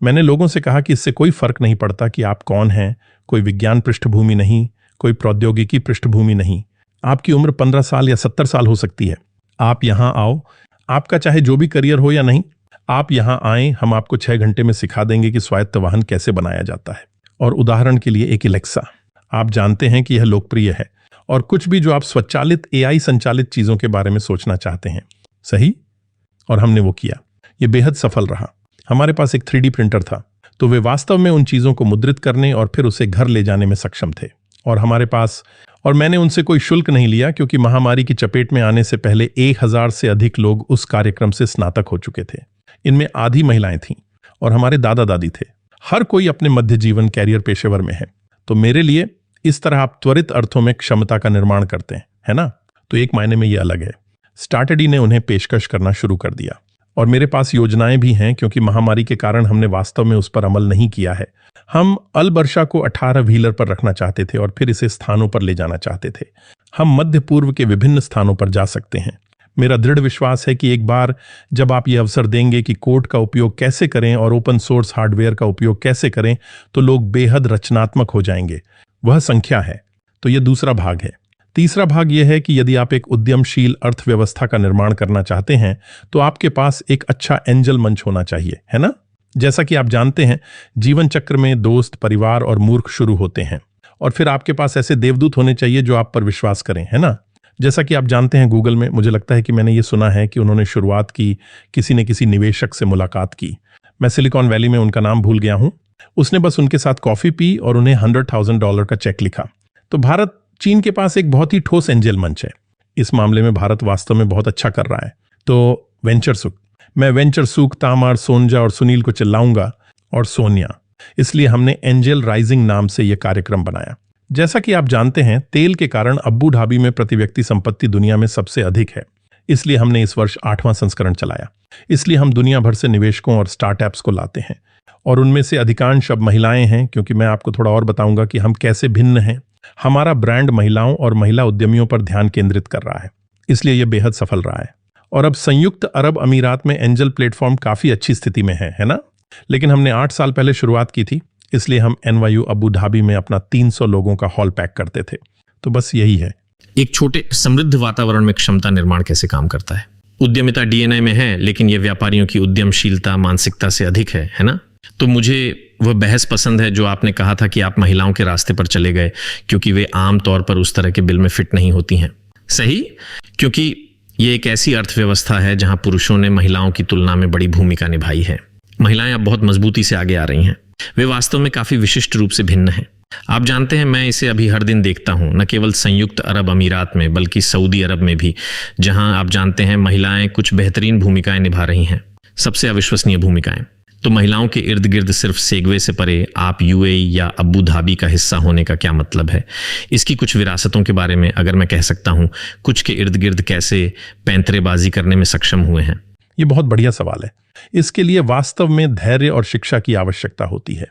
मैंने लोगों से कहा कि इससे कोई फर्क नहीं पड़ता कि आप कौन हैं, कोई विज्ञान पृष्ठभूमि नहीं, कोई प्रौद्योगिकी पृष्ठभूमि नहीं। आपकी उम्र 15 साल या 70 साल हो सकती है। आप यहां आओ, आपका चाहे जो भी करियर हो या नहीं, आप यहां आएं, हम आपको 6 घंटे में सिखा देंगे कि स्वायत्त वाहन कैसे बनाया जाता है। और उदाहरण के लिए एक एलेक्सा, आप जानते हैं कि यह लोकप्रिय है, और कुछ भी जो आप स्वचालित AI संचालित चीजों के बारे में सोचना चाहते हैं। सही? और हमने वो किया। यह बेहद सफल रहा। हमारे पास एक 3D प्रिंटर था, तो वे वास्तव में उन चीजों को मुद्रित करने और फिर उसे घर ले जाने में सक्षम थे। और मैंने उनसे कोई शुल्क नहीं लिया, क्योंकि महामारी की चपेट में आने से पहले 1000 से अधिक लोग उस कार्यक्रम से स्नातक हो चुके थे। इनमें आधी महिलाएं थीं और हमारे दादा दादी थे। हर कोई अपने मध्य जीवन कैरियर पेशेवर में है। तो मेरे लिए इस तरह आप त्वरित अर्थों में क्षमता का निर्माण करते हैं, है ना? तो एक मायने में ये अलग है। स्टार्टेडी ने उन्हें पेशकश करना शुरू कर दिया और मेरे पास योजनाएं भी हैं, क्योंकि महामारी के कारण हमने वास्तव में उस पर अमल नहीं किया है। हम अल बर्शा को 18 व्हीलर पर रखना चाहते थे और फिर इसे स्थानों पर ले जाना चाहते थे। हम मध्य पूर्व के विभिन्न स्थानों पर जा सकते हैं। मेरा दृढ़ विश्वास है कि एक बार जब आप ये अवसर देंगे कि कोड का उपयोग कैसे करें और ओपन सोर्स हार्डवेयर का उपयोग कैसे करें, तो लोग बेहद रचनात्मक हो जाएंगे। वह संख्या है। तो यह दूसरा भाग है। तीसरा भाग यह है कि यदि आप एक उद्यमशील अर्थव्यवस्था का निर्माण करना चाहते हैं तो आपके पास एक अच्छा एंजल मंच होना चाहिए, है ना? जैसा कि आप जानते हैं, जीवन चक्र में दोस्त, परिवार और मूर्ख शुरू होते हैं, और फिर आपके पास ऐसे देवदूत होने चाहिए जो आप पर विश्वास करें, है ना? जैसा कि आप जानते हैं, गूगल में मुझे लगता है कि मैंने ये सुना है कि उन्होंने शुरुआत की, किसी ने किसी निवेशक से मुलाकात की। मैं सिलिकॉन वैली में उनका नाम भूल गया हूं। उसने बस उनके साथ कॉफी पी और उन्हें $100,000 का चेक लिखा। तो भारत, चीन के पास एक बहुत ही ठोस एंजल मंच है। इस मामले में भारत वास्तव में बहुत अच्छा कर रहा है। तो वेंचर सुख, मैं वेंचर सुख, तामार, सोनजा और सुनील को चिल्लाऊंगा, और सोनिया। इसलिए हमने एंजल राइजिंग नाम से यह कार्यक्रम बनाया। जैसा कि आप जानते हैं, तेल के कारण अब्बू धाबी में प्रति व्यक्ति संपत्ति दुनिया में सबसे अधिक है। इसलिए हमने इस वर्ष 8वां संस्करण चलाया। इसलिए हम दुनिया भर से निवेशकों और स्टार्टअप्स को लाते हैं, और उनमें से अधिकांश अब महिलाएं हैं, क्योंकि मैं आपको थोड़ा और बताऊंगा कि हम कैसे भिन्न हैं। हमारा ब्रांड महिलाओं और महिला उद्यमियों पर ध्यान केंद्रित कर रहा है, इसलिए यह बेहद सफल रहा है। और अब संयुक्त अरब अमीरात में एंजल प्लेटफॉर्म काफी अच्छी स्थिति में है ना? लेकिन हमने 8 साल पहले शुरुआत की थी, इसलिए हम NYU अबू धाबी में अपना 300 लोगों का हॉल पैक करते थे। तो बस यही है। एक छोटे समृद्ध वातावरण में क्षमता निर्माण कैसे काम करता है? उद्यमिता DNA में है, लेकिन यह व्यापारियों की उद्यमशीलता मानसिकता से अधिक है ना? तो मुझे वह बहस पसंद है जो आपने कहा था कि आप महिलाओं के रास्ते पर चले गए क्योंकि वे आम तौर पर उस तरह के बिल में फिट नहीं होती हैं। सही, क्योंकि ये एक ऐसी अर्थव्यवस्था है जहां पुरुषों ने महिलाओं की तुलना में बड़ी भूमिका निभाई है। महिलाएं अब बहुत मजबूती से आगे आ रही हैं। वे वास्तव में काफी विशिष्ट रूप से भिन्न हैं। आप जानते हैं, मैं इसे अभी हर दिन देखता हूं, न केवल संयुक्त अरब अमीरात में बल्कि सऊदी अरब में भी, जहां आप जानते हैं महिलाएं कुछ बेहतरीन भूमिकाएं निभा रही हैं, सबसे अविश्वसनीय भूमिकाएं। तो महिलाओं के इर्द गिर्द सिर्फ सेगवे से परे आप UAE या अबू धाबी का हिस्सा होने का क्या मतलब है? इसकी कुछ विरासतों के बारे में अगर मैं कह सकता हूं, कुछ के इर्द गिर्द कैसे पैंतरेबाजी करने में सक्षम हुए हैं। ये बहुत बढ़िया सवाल है। इसके लिए वास्तव में धैर्य और शिक्षा की आवश्यकता होती है।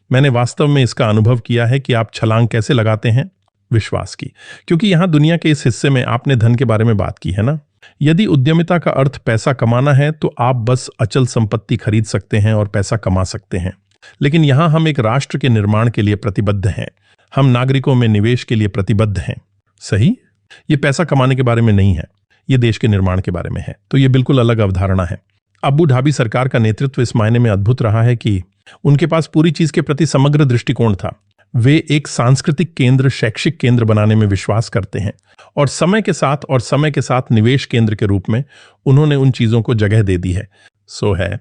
मैंने वास्तव में इसका अनुभव किया है कि आप छलांग कैसे लगाते हैं, विश्वास की। क्योंकि यहां दुनिया के इस हिस्से में आपने धन के बारे में बात की है ना? यदि उद्यमिता का अर्थ पैसा कमाना है तो आप बस अचल संपत्ति खरीद सकते हैं और पैसा कमा सकते हैं। लेकिन यहां हम एक राष्ट्र के निर्माण के लिए प्रतिबद्ध हैं। हम नागरिकों में निवेश के लिए प्रतिबद्ध हैं। सही? ये पैसा कमाने के बारे में नहीं है, ये देश के निर्माण के बारे में है। तो ये बिल्कुल अलग अवधारणा है। अबू धाबी सरकार का नेतृत्व इस मायने में अद्भुत रहा है कि उनके पास पूरी चीज के प्रति समग्र दृष्टिकोण था। वे एक सांस्कृतिक केंद्र, शैक्षिक केंद्र बनाने में विश्वास करते हैं, और समय के साथ निवेश केंद्र के रूप में उन्होंने उन चीजों को जगह दे दी है। सो है,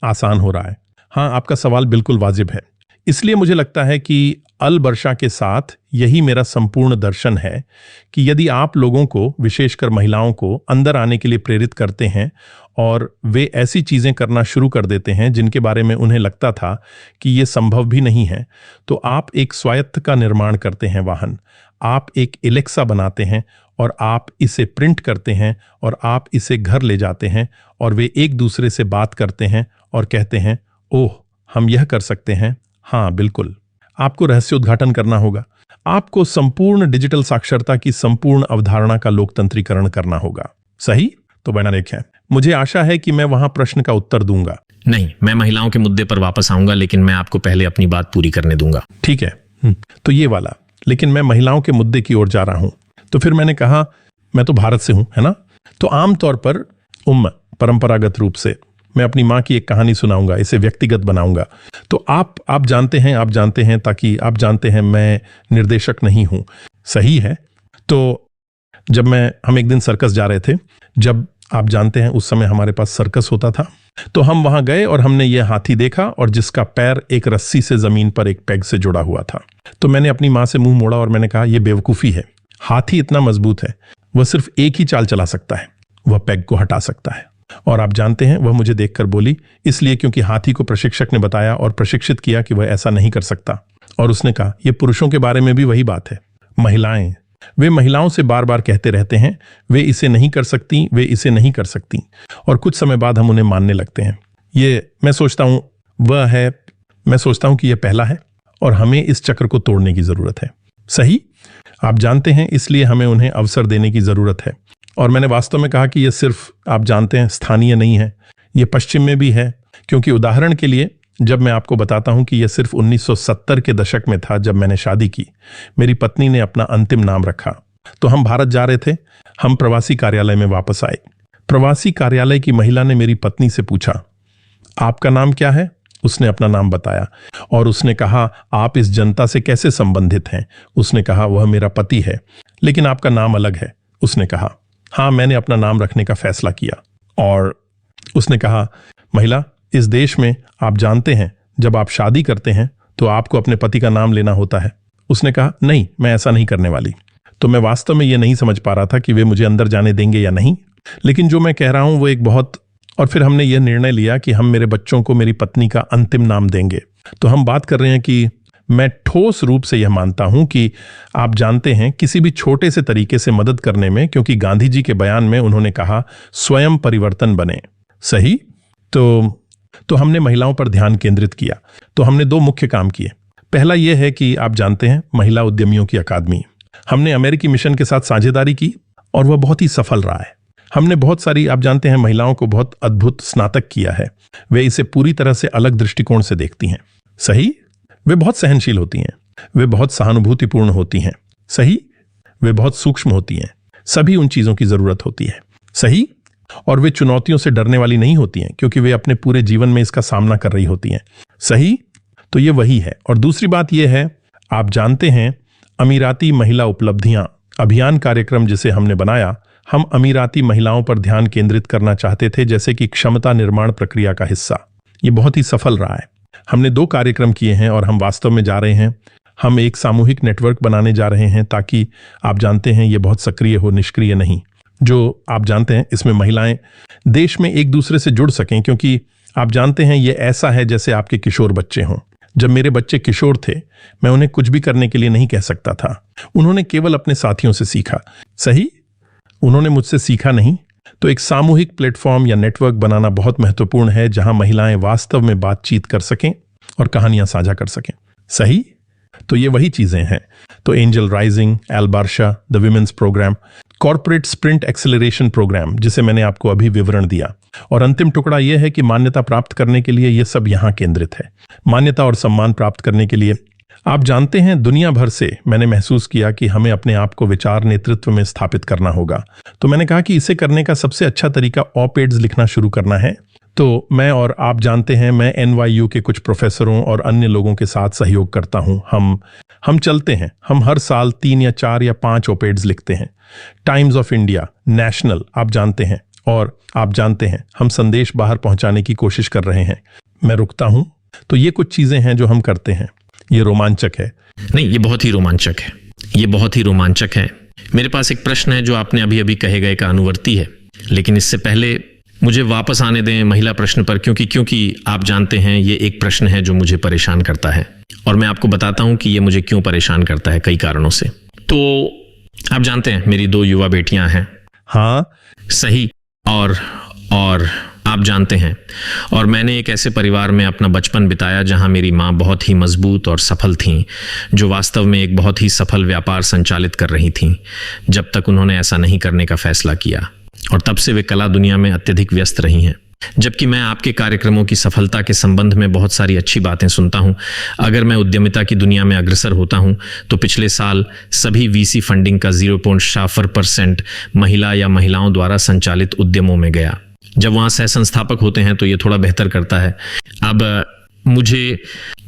आसान हो रहा है। हाँ, आपका सवाल बिल्कुल वाजिब है। इसलिए मुझे लगता है कि अल बर्शा के साथ यही मेरा संपूर्ण दर्शन है कि यदि आप लोगों को, विशेषकर महिलाओं को, अंदर आने के लिए प्रेरित करते हैं और वे ऐसी चीजें करना शुरू कर देते हैं जिनके बारे में उन्हें लगता था कि ये संभव भी नहीं है, तो आप एक स्वायत्त का निर्माण करते हैं वाहन। आप एक एलेक्सा बनाते हैं और आप इसे प्रिंट करते हैं और आप इसे घर ले जाते हैं, और वे एक दूसरे से बात करते हैं और कहते हैं, ओह, हम यह कर सकते हैं। हाँ, बिल्कुल। आपको रहस्योद्घाटन करना होगा। आपको संपूर्ण डिजिटल साक्षरता की संपूर्ण अवधारणा का लोकतंत्रीकरण करना होगा। सही? तो बना देखें, मुझे आशा है कि मैं वहां प्रश्न का उत्तर दूंगा। नहीं, मैं महिलाओं के मुद्दे पर वापस आऊंगा, लेकिन मैं आपको पहले अपनी बात पूरी करने दूंगा। ठीक है। तो ये वाला, लेकिन मैं महिलाओं के मुद्दे की ओर जा रहा हूं। तो फिर मैंने कहा, मैं तो भारत से हूं, है ना? तो आमतौर पर परंपरागत रूप से मैं अपनी माँ की एक कहानी सुनाऊंगा, इसे व्यक्तिगत बनाऊंगा। तो आप जानते हैं, ताकि आप जानते हैं मैं निर्देशक नहीं हूं। सही है? तो जब हम एक दिन सर्कस जा रहे थे, जब आप जानते हैं उस समय हमारे पास सर्कस होता था, तो हम वहां गए और हमने ये हाथी देखा, और जिसका पैर एक रस्सी से जमीन पर एक पेग से जुड़ा हुआ था। तो मैंने अपनी माँ से मुंह मोड़ा और मैंने कहा, यह बेवकूफी है। हाथी इतना मजबूत है, वह सिर्फ एक ही चाल चला सकता है, वह पेग को हटा सकता है। और आप जानते हैं, वह मुझे देखकर बोली, इसलिए क्योंकि हाथी को प्रशिक्षक ने बताया और प्रशिक्षित किया कि वह ऐसा नहीं कर सकता। और उसने कहा, यह पुरुषों के बारे में भी वही बात है। महिलाएं वे महिलाओं से बार बार कहते रहते हैं वे इसे नहीं कर सकती, वे इसे नहीं कर सकती, और कुछ समय बाद हम उन्हें मानने लगते हैं। मैं सोचता हूं कि यह पहला है और हमें इस चक्र को तोड़ने की जरूरत है। सही, आप जानते हैं, इसलिए हमें उन्हें अवसर देने की जरूरत है। और मैंने वास्तव में कहा कि यह सिर्फ, आप जानते हैं, स्थानीय नहीं है, यह पश्चिम में भी है। क्योंकि उदाहरण के लिए जब मैं आपको बताता हूं कि यह सिर्फ 1970 के दशक में था जब मैंने शादी की, मेरी पत्नी ने अपना अंतिम नाम रखा, तो हम भारत जा रहे थे। हम प्रवासी कार्यालय में वापस आए। प्रवासी कार्यालय की महिला ने मेरी पत्नी से पूछा, आपका नाम क्या है? उसने अपना नाम बताया और उसने कहा, आप इस जनता से कैसे संबंधित हैं? उसने कहा, वह मेरा पति है। लेकिन आपका नाम अलग है। उसने कहा, हाँ, मैंने अपना नाम रखने का फैसला किया। और उसने कहा, महिला, इस देश में आप जानते हैं, जब आप शादी करते हैं तो आपको अपने पति का नाम लेना होता है। उसने कहा, नहीं, मैं ऐसा नहीं करने वाली। तो मैं वास्तव में यह नहीं समझ पा रहा था कि वे मुझे अंदर जाने देंगे या नहीं, लेकिन जो मैं कह रहा हूं वो एक बहुत, और फिर हमने यह निर्णय लिया कि हम मेरे बच्चों को मेरी पत्नी का अंतिम नाम देंगे। तो हम बात कर रहे हैं कि मैं ठोस रूप से यह मानता हूं कि आप जानते हैं, किसी भी छोटे से तरीके से मदद करने में, क्योंकि गांधी जी के बयान में उन्होंने कहा, स्वयं परिवर्तन बने। सही, तो हमने महिलाओं पर ध्यान केंद्रित किया। तो हमने 2 मुख्य काम किए। पहला यह है कि आप जानते हैं, महिला उद्यमियों की अकादमी। हमने अमेरिकी मिशन के साथ साझेदारी की और वह बहुत ही सफल रहा है। हमने बहुत सारी, आप जानते हैं, महिलाओं को बहुत अद्भुत स्नातक किया है। वे इसे पूरी तरह से अलग दृष्टिकोण से देखती हैं। सही, वे बहुत सहनशील होती हैं, वे बहुत सहानुभूतिपूर्ण होती हैं। सही, वे बहुत सूक्ष्म होती हैं। सभी उन चीजों की जरूरत होती है। सही, और वे चुनौतियों से डरने वाली नहीं होती हैं, क्योंकि वे अपने पूरे जीवन में इसका सामना कर रही होती हैं। सही, तो ये वही है। और दूसरी बात यह है, आप जानते हैं, अमीराती महिला उपलब्धियां अभियान कार्यक्रम जिसे हमने बनाया, हम अमीराती महिलाओं पर ध्यान केंद्रित करना चाहते थे, जैसे कि क्षमता निर्माण प्रक्रिया का हिस्सा। ये बहुत ही सफल रहा है। हमने 2 कार्यक्रम किए हैं और हम वास्तव में जा रहे हैं। हम एक सामूहिक नेटवर्क बनाने जा रहे हैं, ताकि आप जानते हैं, ये बहुत सक्रिय हो, निष्क्रिय नहीं। जो आप जानते हैं, इसमें महिलाएं देश में एक दूसरे से जुड़ सकें, क्योंकि आप जानते हैं, ये ऐसा है जैसे आपके किशोर बच्चे हों। जब मेरे बच्चे किशोर थे, मैं उन्हें कुछ भी करने के लिए नहीं कह सकता था। उन्होंने केवल अपने साथियों से सीखा। सही, उन्होंने मुझसे सीखा नहीं। तो एक सामूहिक प्लेटफॉर्म या नेटवर्क बनाना बहुत महत्वपूर्ण है, जहां महिलाएं वास्तव में बातचीत कर सकें और कहानियां साझा कर सकें। सही, तो ये वही चीजें हैं। तो angel rising, Al Barsha, the women's programme, corporate sprint acceleration programme, जिसे मैंने आपको अभी विवरण दिया, और अंतिम टुकड़ा यह है कि मान्यता प्राप्त करने के लिए यह सब यहां केंद्रित है। मान्यता और सम्मान प्राप्त करने के लिए, आप जानते हैं, दुनिया भर से मैंने महसूस किया कि हमें अपने आप को विचार नेतृत्व में स्थापित करना होगा। तो मैंने कहा कि इसे करने का सबसे अच्छा तरीका ऑप-एड्स लिखना शुरू करना है। तो मैं, और आप जानते हैं, मैं NYU के कुछ प्रोफेसरों और अन्य लोगों के साथ सहयोग करता हूं। हम चलते हैं, हम हर साल 3 या 4 या 5 ऑप-एड्स लिखते हैं। टाइम्स ऑफ इंडिया, नेशनल, आप जानते हैं, और आप जानते हैं, हम संदेश बाहर पहुंचाने की कोशिश कर रहे हैं। मैं रुकता हूं। तो ये कुछ चीजें हैं जो हम करते हैं। ये रोमांचक है। नहीं, ये बहुत ही रोमांचक है। ये बहुत ही रोमांचक है। मेरे पास एक प्रश्न है जो आपने अभी अभी कहे गए का अनुवर्ती है, लेकिन इससे पहले मुझे वापस आने दें महिला प्रश्न पर, क्योंकि आप जानते हैं, ये एक प्रश्न है जो मुझे परेशान करता है, और मैं आपको बताता हूं कि ये मुझे क्यों परेशान करता है, कई कारणों से। तो आप जानते हैं, मेरी 2 युवा बेटियां हैं। हाँ, सही, और आप जानते हैं, और मैंने एक ऐसे परिवार में अपना बचपन बिताया जहां मेरी माँ बहुत ही मजबूत और सफल थीं, जो वास्तव में एक बहुत ही सफल व्यापार संचालित कर रही थीं, जब तक उन्होंने ऐसा नहीं करने का फैसला किया, और तब से वे कला दुनिया में अत्यधिक व्यस्त रही हैं। जबकि मैं आपके कार्यक्रमों की सफलता के संबंध में बहुत सारी अच्छी बातें सुनता हूं, अगर मैं उद्यमिता की दुनिया में अग्रसर होता हूं, तो पिछले साल सभी VC फंडिंग का 0.04% महिला या महिलाओं द्वारा संचालित उद्यमों में गया। जब वहां सह संस्थापक होते हैं तो ये थोड़ा बेहतर करता है। अब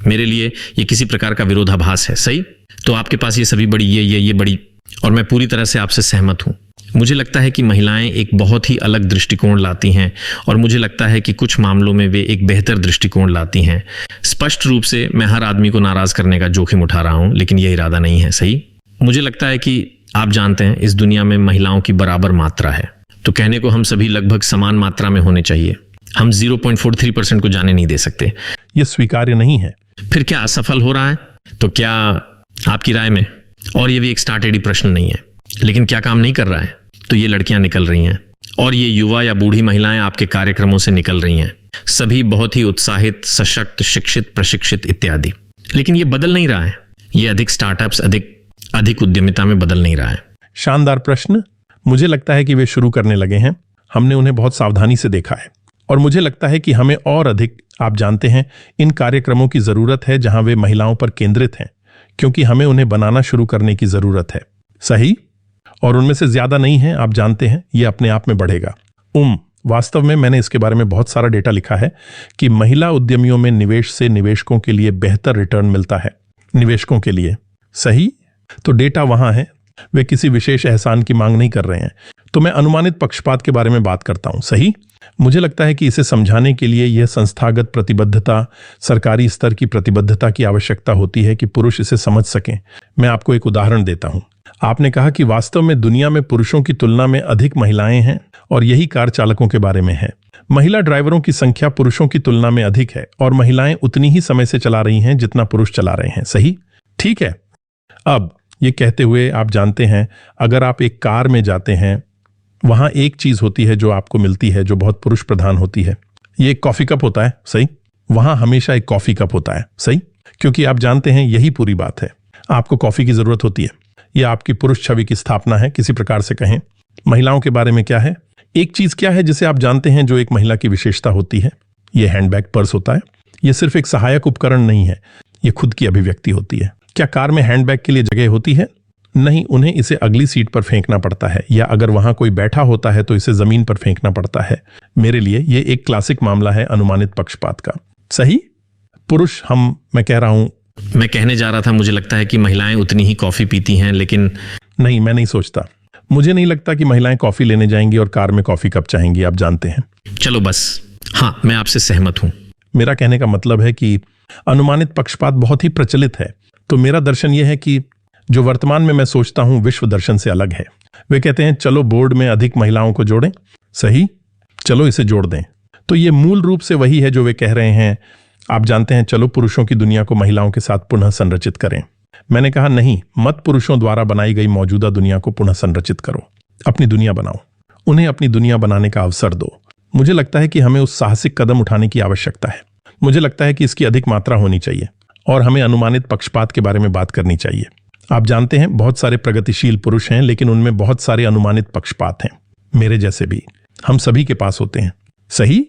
मेरे लिए ये किसी प्रकार का विरोधाभास है। सही, तो आपके पास ये सभी बड़ी, ये बड़ी, और मैं पूरी तरह से आपसे सहमत हूं। मुझे लगता है कि महिलाएं एक बहुत ही अलग दृष्टिकोण लाती हैं, और मुझे लगता है कि कुछ मामलों में वे एक बेहतर दृष्टिकोण लाती हैं। स्पष्ट रूप से मैं हर आदमी को नाराज करने का जोखिम उठा रहा हूं, लेकिन यह इरादा नहीं है। सही, मुझे लगता है कि आप जानते हैं, इस दुनिया में महिलाओं की बराबर मात्रा है, तो कहने को हम सभी लगभग समान मात्रा में होने चाहिए। हम 0.43% को जाने नहीं दे सकते। यह स्वीकार्य नहीं है। फिर क्या असफल हो रहा है? तो क्या आपकी राय में और ये भी एक स्टार्टेड ही प्रश्न नहीं है, लेकिन क्या काम नहीं कर रहा है? तो ये लड़कियां निकल रही हैं, और ये युवा या बूढ़ी महिलाएं आपके कार्यक्रमों से निकल रही हैं, सभी बहुत ही उत्साहित, सशक्त, शिक्षित, प्रशिक्षित इत्यादि। लेकिन ये बदल नहीं रहा है, ये अधिक स्टार्टअप्स, अधिक उद्यमिता में बदल नहीं रहा है। शानदार प्रश्न। मुझे लगता है कि वे शुरू करने लगे हैं। हमने उन्हें बहुत सावधानी से देखा है, और मुझे लगता है कि हमें और अधिक, आप जानते हैं, इन कार्यक्रमों की जरूरत है जहां वे महिलाओं पर केंद्रित हैं, क्योंकि हमें उन्हें बनाना शुरू करने की जरूरत है। सही? और उनमें से ज्यादा नहीं है, आप जानते हैं, ये अपने आप में बढ़ेगा। वास्तव में मैंने इसके बारे में बहुत सारा डेटा लिखा है कि महिला उद्यमियों में निवेश से निवेशकों के लिए बेहतर रिटर्न मिलता है। निवेशकों के लिए। सही? तो डेटा वहां है, वे किसी विशेष एहसान की मांग नहीं कर रहे हैं। तो मैं अनुमानित पक्षपात के बारे में बात करता हूं। सही? मुझे लगता है कि इसे समझाने के लिए यह संस्थागत प्रतिबद्धता, सरकारी स्तर की प्रतिबद्धता की आवश्यकता होती है कि पुरुष इसे समझ सकें। मैं आपको एक उदाहरण देता हूं। आपने कहा कि वास्तव में दुनिया में पुरुषों की तुलना में अधिक महिलाएं हैं, और यही कार चालकों के बारे में है। महिला ड्राइवरों की संख्या पुरुषों की तुलना में अधिक है, और महिलाएं उतनी ही समय से चला रही हैं जितना पुरुष चला रहे हैं। सही? ठीक है। अब ये कहते हुए, आप जानते हैं, अगर आप एक कार में जाते हैं, वहां एक चीज होती है जो आपको मिलती है जो बहुत पुरुष प्रधान होती है। ये एक कॉफी कप होता है। सही? वहां हमेशा एक कॉफी कप होता है। सही? क्योंकि आप जानते हैं, यही पूरी बात है। आपको कॉफी की जरूरत होती है। यह आपकी पुरुष छवि की स्थापना है, किसी प्रकार से कहें। महिलाओं के बारे में क्या है? एक चीज क्या है जिसे आप जानते हैं जो एक महिला की विशेषता होती है? यह हैंडबैग, पर्स होता है। यह सिर्फ एक सहायक उपकरण नहीं है, यह खुद की अभिव्यक्ति होती है। क्या कार में हैंडबैग के लिए जगह होती है? नहीं, उन्हें इसे अगली सीट पर फेंकना पड़ता है, या अगर वहां कोई बैठा होता है तो इसे जमीन पर फेंकना पड़ता है। मेरे लिए यह एक क्लासिक मामला है अनुमानित पक्षपात का। सही? पुरुष मैं कह रहा हूं, मैं कहने जा रहा था, मुझे लगता है कि महिलाएं उतनी ही कॉफी पीती हैं, लेकिन नहीं, मैं नहीं सोचता। मुझे नहीं लगता कि महिलाएं कॉफी लेने जाएंगी और कार में कॉफी कप चाहेंगी, आप जानते हैं। चलो बस, हाँ, मैं आपसे सहमत हूं। मेरा कहने का मतलब है कि अनुमानित पक्षपात बहुत ही प्रचलित है। तो मेरा दर्शन यह है कि जो वर्तमान में मैं सोचता हूं विश्व दर्शन से अलग है। वे कहते हैं, चलो बोर्ड में अधिक महिलाओं को जोड़ें। सही? चलो इसे जोड़ दें। तो ये मूल रूप से वही है जो वे कह रहे हैं। आप जानते हैं, चलो पुरुषों की दुनिया को महिलाओं के साथ पुनः संरचित करें। मैंने कहा नहीं, मत पुरुषों द्वारा बनाई गई मौजूदा दुनिया को पुनः संरचित करो। अपनी दुनिया बनाओ, उन्हें अपनी दुनिया बनाने का अवसर दो। मुझे लगता है कि हमें उस साहसिक कदम उठाने की आवश्यकता है। मुझे लगता है कि इसकी अधिक मात्रा होनी चाहिए, और हमें अनुमानित पक्षपात के बारे में बात करनी चाहिए। आप जानते हैं, बहुत सारे प्रगतिशील पुरुष हैं, लेकिन उनमें बहुत सारे अनुमानित पक्षपात हैं, मेरे जैसे भी। हम सभी के पास होते हैं। सही?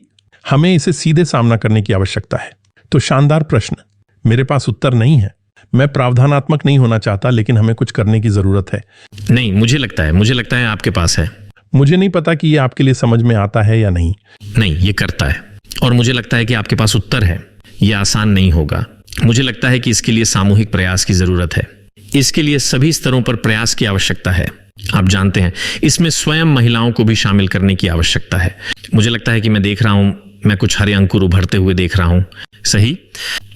हमें इसे सीधे सामना करने की आवश्यकता है। तो शानदार प्रश्न। मेरे पास उत्तर नहीं है। मैं प्रावधानात्मक नहीं होना चाहता, लेकिन हमें कुछ करने की जरूरत है। नहीं, मुझे लगता है आपके पास है। मुझे नहीं पता कि यह आपके लिए समझ में आता है या नहीं। नहीं, ये करता है, और मुझे लगता है कि आपके पास उत्तर है। यह आसान नहीं होगा। मुझे लगता है कि इसके लिए सामूहिक प्रयास की जरूरत है। इसके लिए सभी स्तरों पर प्रयास की आवश्यकता है। आप जानते हैं, इसमें स्वयं महिलाओं को भी शामिल करने की आवश्यकता है। मुझे लगता है कि मैं देख रहा हूं, मैं कुछ हरे अंकुर उभरते हुए देख रहा हूं। सही?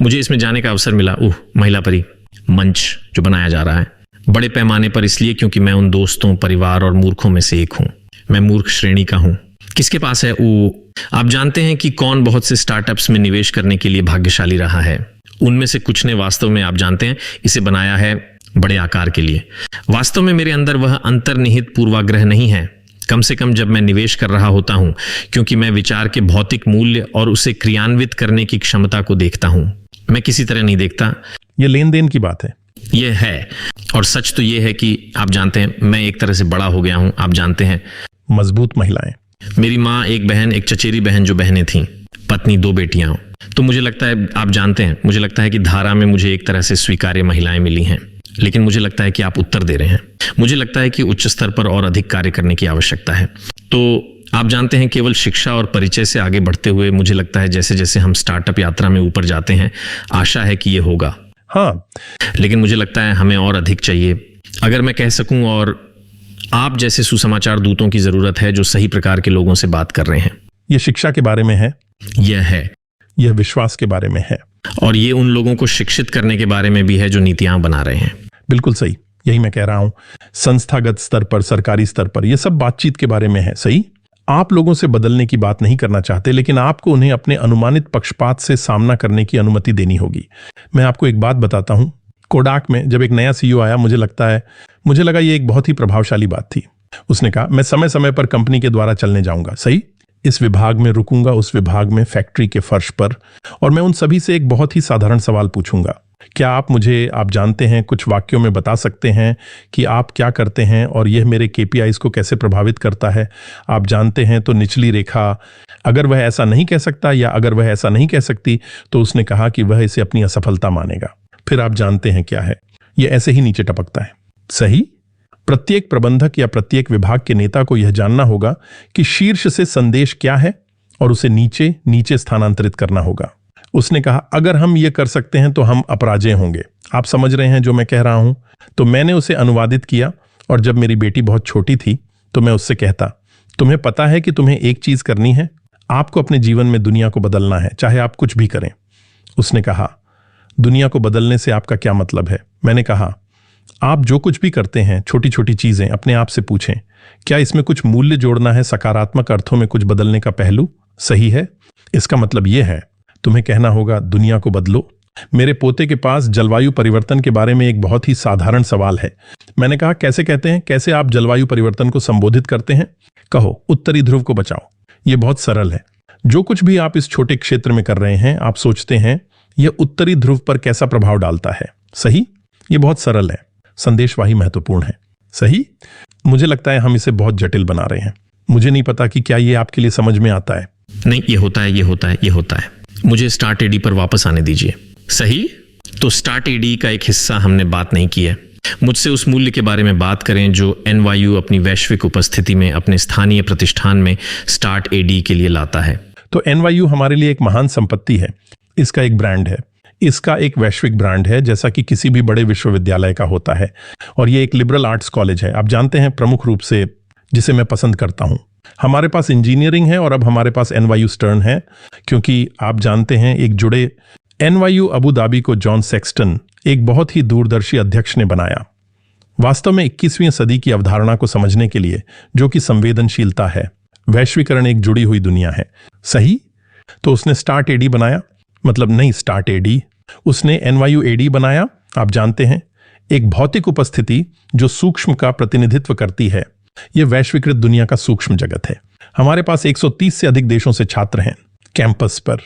मुझे इसमें जाने का अवसर मिला। महिला परी मंच जो बनाया जा रहा है बड़े पैमाने पर, इसलिए क्योंकि मैं उन दोस्तों, परिवार और मूर्खों में से एक हूं। मैं मूर्ख श्रेणी का हूं। किसके पास है? आप जानते हैं कि कौन बहुत से स्टार्टअप्स में निवेश करने के लिए भाग्यशाली रहा है। उनमें से कुछ ने वास्तव में, आप जानते हैं, इसे बनाया है बड़े आकार के लिए। वास्तव में मेरे अंदर वह अंतर्निहित पूर्वाग्रह नहीं है, कम से कम जब मैं निवेश कर रहा होता हूं, क्योंकि मैं विचार के भौतिक मूल्य और उसे क्रियान्वित करने की क्षमता को देखता हूं। मैं किसी तरह नहीं देखता। यह लेन देन की बात है। यह है, और सच तो यह है कि आप जानते हैं, मैं एक तरह से बड़ा हो गया हूं। आप जानते हैं, मजबूत महिलाएं। मेरी माँ, एक बहन, एक चचेरी बहन जो बहनें थीं, पत्नी, 2 बेटियां। तो मुझे लगता है, आप जानते हैं, मुझे लगता है कि धारा में मुझे एक तरह से स्वीकार्य महिलाएं मिली हैं। लेकिन मुझे लगता है कि आप उत्तर दे रहे हैं। मुझे लगता है कि उच्च स्तर पर और अधिक कार्य करने की आवश्यकता है। तो आप जानते हैं, केवल शिक्षा और परिचय से आगे बढ़ते हुए, मुझे लगता है जैसे जैसे हम स्टार्टअप यात्रा में ऊपर जाते हैं, आशा है कि ये होगा। हाँ, लेकिन मुझे लगता है हमें और अधिक चाहिए, अगर मैं कह सकूं। और आप जैसे सुसमाचार दूतों की जरूरत है जो सही प्रकार के लोगों से बात कर रहे हैं। यह शिक्षा के बारे में है। यह विश्वास के बारे में है, और ये उन लोगों को शिक्षित करने के बारे में भी है जो नीतियां बना रहे हैं। बिल्कुल सही, यही मैं कह रहा हूं। संस्थागत स्तर पर, सरकारी स्तर पर, यह सब बातचीत के बारे में है। सही? आप लोगों से बदलने की बात नहीं करना चाहते, लेकिन आपको उन्हें अपने अनुमानित पक्षपात से सामना करने की अनुमति देनी होगी। मैं आपको एक बात बताता हूं, कोडाक में जब एक नया सीईओ आया, मुझे लगा ये एक बहुत ही प्रभावशाली बात थी। उसने कहा, मैं समय समय पर कंपनी के द्वारा चलने जाऊंगा, सही, इस विभाग में रुकूंगा, उस विभाग में, फैक्ट्री के फर्श पर, और मैं उन सभी से एक बहुत ही साधारण सवाल पूछूंगा, क्या आप जानते हैं, कुछ वाक्यों में बता सकते हैं कि आप क्या करते हैं और यह मेरे केपीआईज को कैसे प्रभावित करता है? आप जानते हैं तो निचली रेखा, अगर वह ऐसा नहीं कह सकता या अगर वह ऐसा नहीं कह सकती तो उसने कहा कि वह इसे अपनी असफलता मानेगा। फिर आप जानते हैं क्या है, यह ऐसे ही नीचे टपकता है, सही। प्रत्येक प्रबंधक या प्रत्येक विभाग के नेता को यह जानना होगा कि शीर्ष से संदेश क्या है और उसे नीचे नीचे स्थानांतरित करना होगा। उसने कहा, अगर हम ये कर सकते हैं तो हम अपराजेय होंगे। आप समझ रहे हैं जो मैं कह रहा हूं? तो मैंने उसे अनुवादित किया, और जब मेरी बेटी बहुत छोटी थी तो मैं उससे कहता, तुम्हें पता है कि तुम्हें एक चीज करनी है, आपको अपने जीवन में दुनिया को बदलना है, चाहे आप कुछ भी करें। उसने कहा, दुनिया को बदलने से आपका क्या मतलब है? मैंने कहा, आप जो कुछ भी करते हैं, छोटी छोटी चीजें, अपने आप से पूछें, क्या इसमें कुछ मूल्य जोड़ना है, सकारात्मक अर्थों में कुछ बदलने का पहलू सही है? इसका मतलब यह है, तुम्हें कहना होगा दुनिया को बदलो। मेरे पोते के पास जलवायु परिवर्तन के बारे में एक बहुत ही साधारण सवाल है। मैंने कहा, कैसे कहते हैं, कैसे आप जलवायु परिवर्तन को संबोधित करते हैं? कहो, उत्तरी ध्रुव को बचाओ। यह बहुत सरल है। जो कुछ भी आप इस छोटे क्षेत्र में कर रहे हैं, आप सोचते हैं यह उत्तरी ध्रुव पर कैसा प्रभाव डालता है, सही। यह बहुत सरल है, संदेशवाही महत्वपूर्ण है, सही। मुझे लगता है हम इसे बहुत जटिल बना रहे हैं। मुझे नहीं पता कि क्या यह आपके लिए समझ में आता है। नहीं, ये होता है। मुझे स्टार्ट एडी पर वापस आने दीजिए, सही। तो स्टार्ट एडी का एक हिस्सा हमने बात नहीं की है। मुझसे उस मूल्य के बारे में बात करें जो एनवायू अपनी वैश्विक उपस्थिति में अपने स्थानीय प्रतिष्ठान में स्टार्ट एडी के लिए लाता है। तो एनवायू हमारे लिए एक महान संपत्ति है। इसका एक ब्रांड है, इसका एक वैश्विक ब्रांड है, जैसा कि किसी भी बड़े विश्वविद्यालय का होता है। और ये एक लिबरल आर्ट्स कॉलेज है, आप जानते हैं, प्रमुख रूप से जिसे मैं पसंद करता हूं। हमारे पास इंजीनियरिंग है और अब हमारे पास एनवायू स्टर्न है, क्योंकि आप जानते हैं एक जुड़े एनवायू अबू धाबी को जॉन सेक्सटन, एक बहुत ही दूरदर्शी अध्यक्ष ने बनाया, वास्तव में 21वीं सदी की अवधारणा को समझने के लिए, जो कि संवेदनशीलता है। वैश्वीकरण एक जुड़ी हुई दुनिया है, सही। तो उसने स्टार्ट एडी बनाया, मतलब नहीं स्टार्ट एडी, उसने एनवायू एडी बनाया। आप जानते हैं, एक भौतिक उपस्थिति जो सूक्ष्म का प्रतिनिधित्व करती है। यह वैश्वीकृत दुनिया का सूक्ष्म जगत है। हमारे पास 130 से अधिक देशों से छात्र हैं कैंपस पर,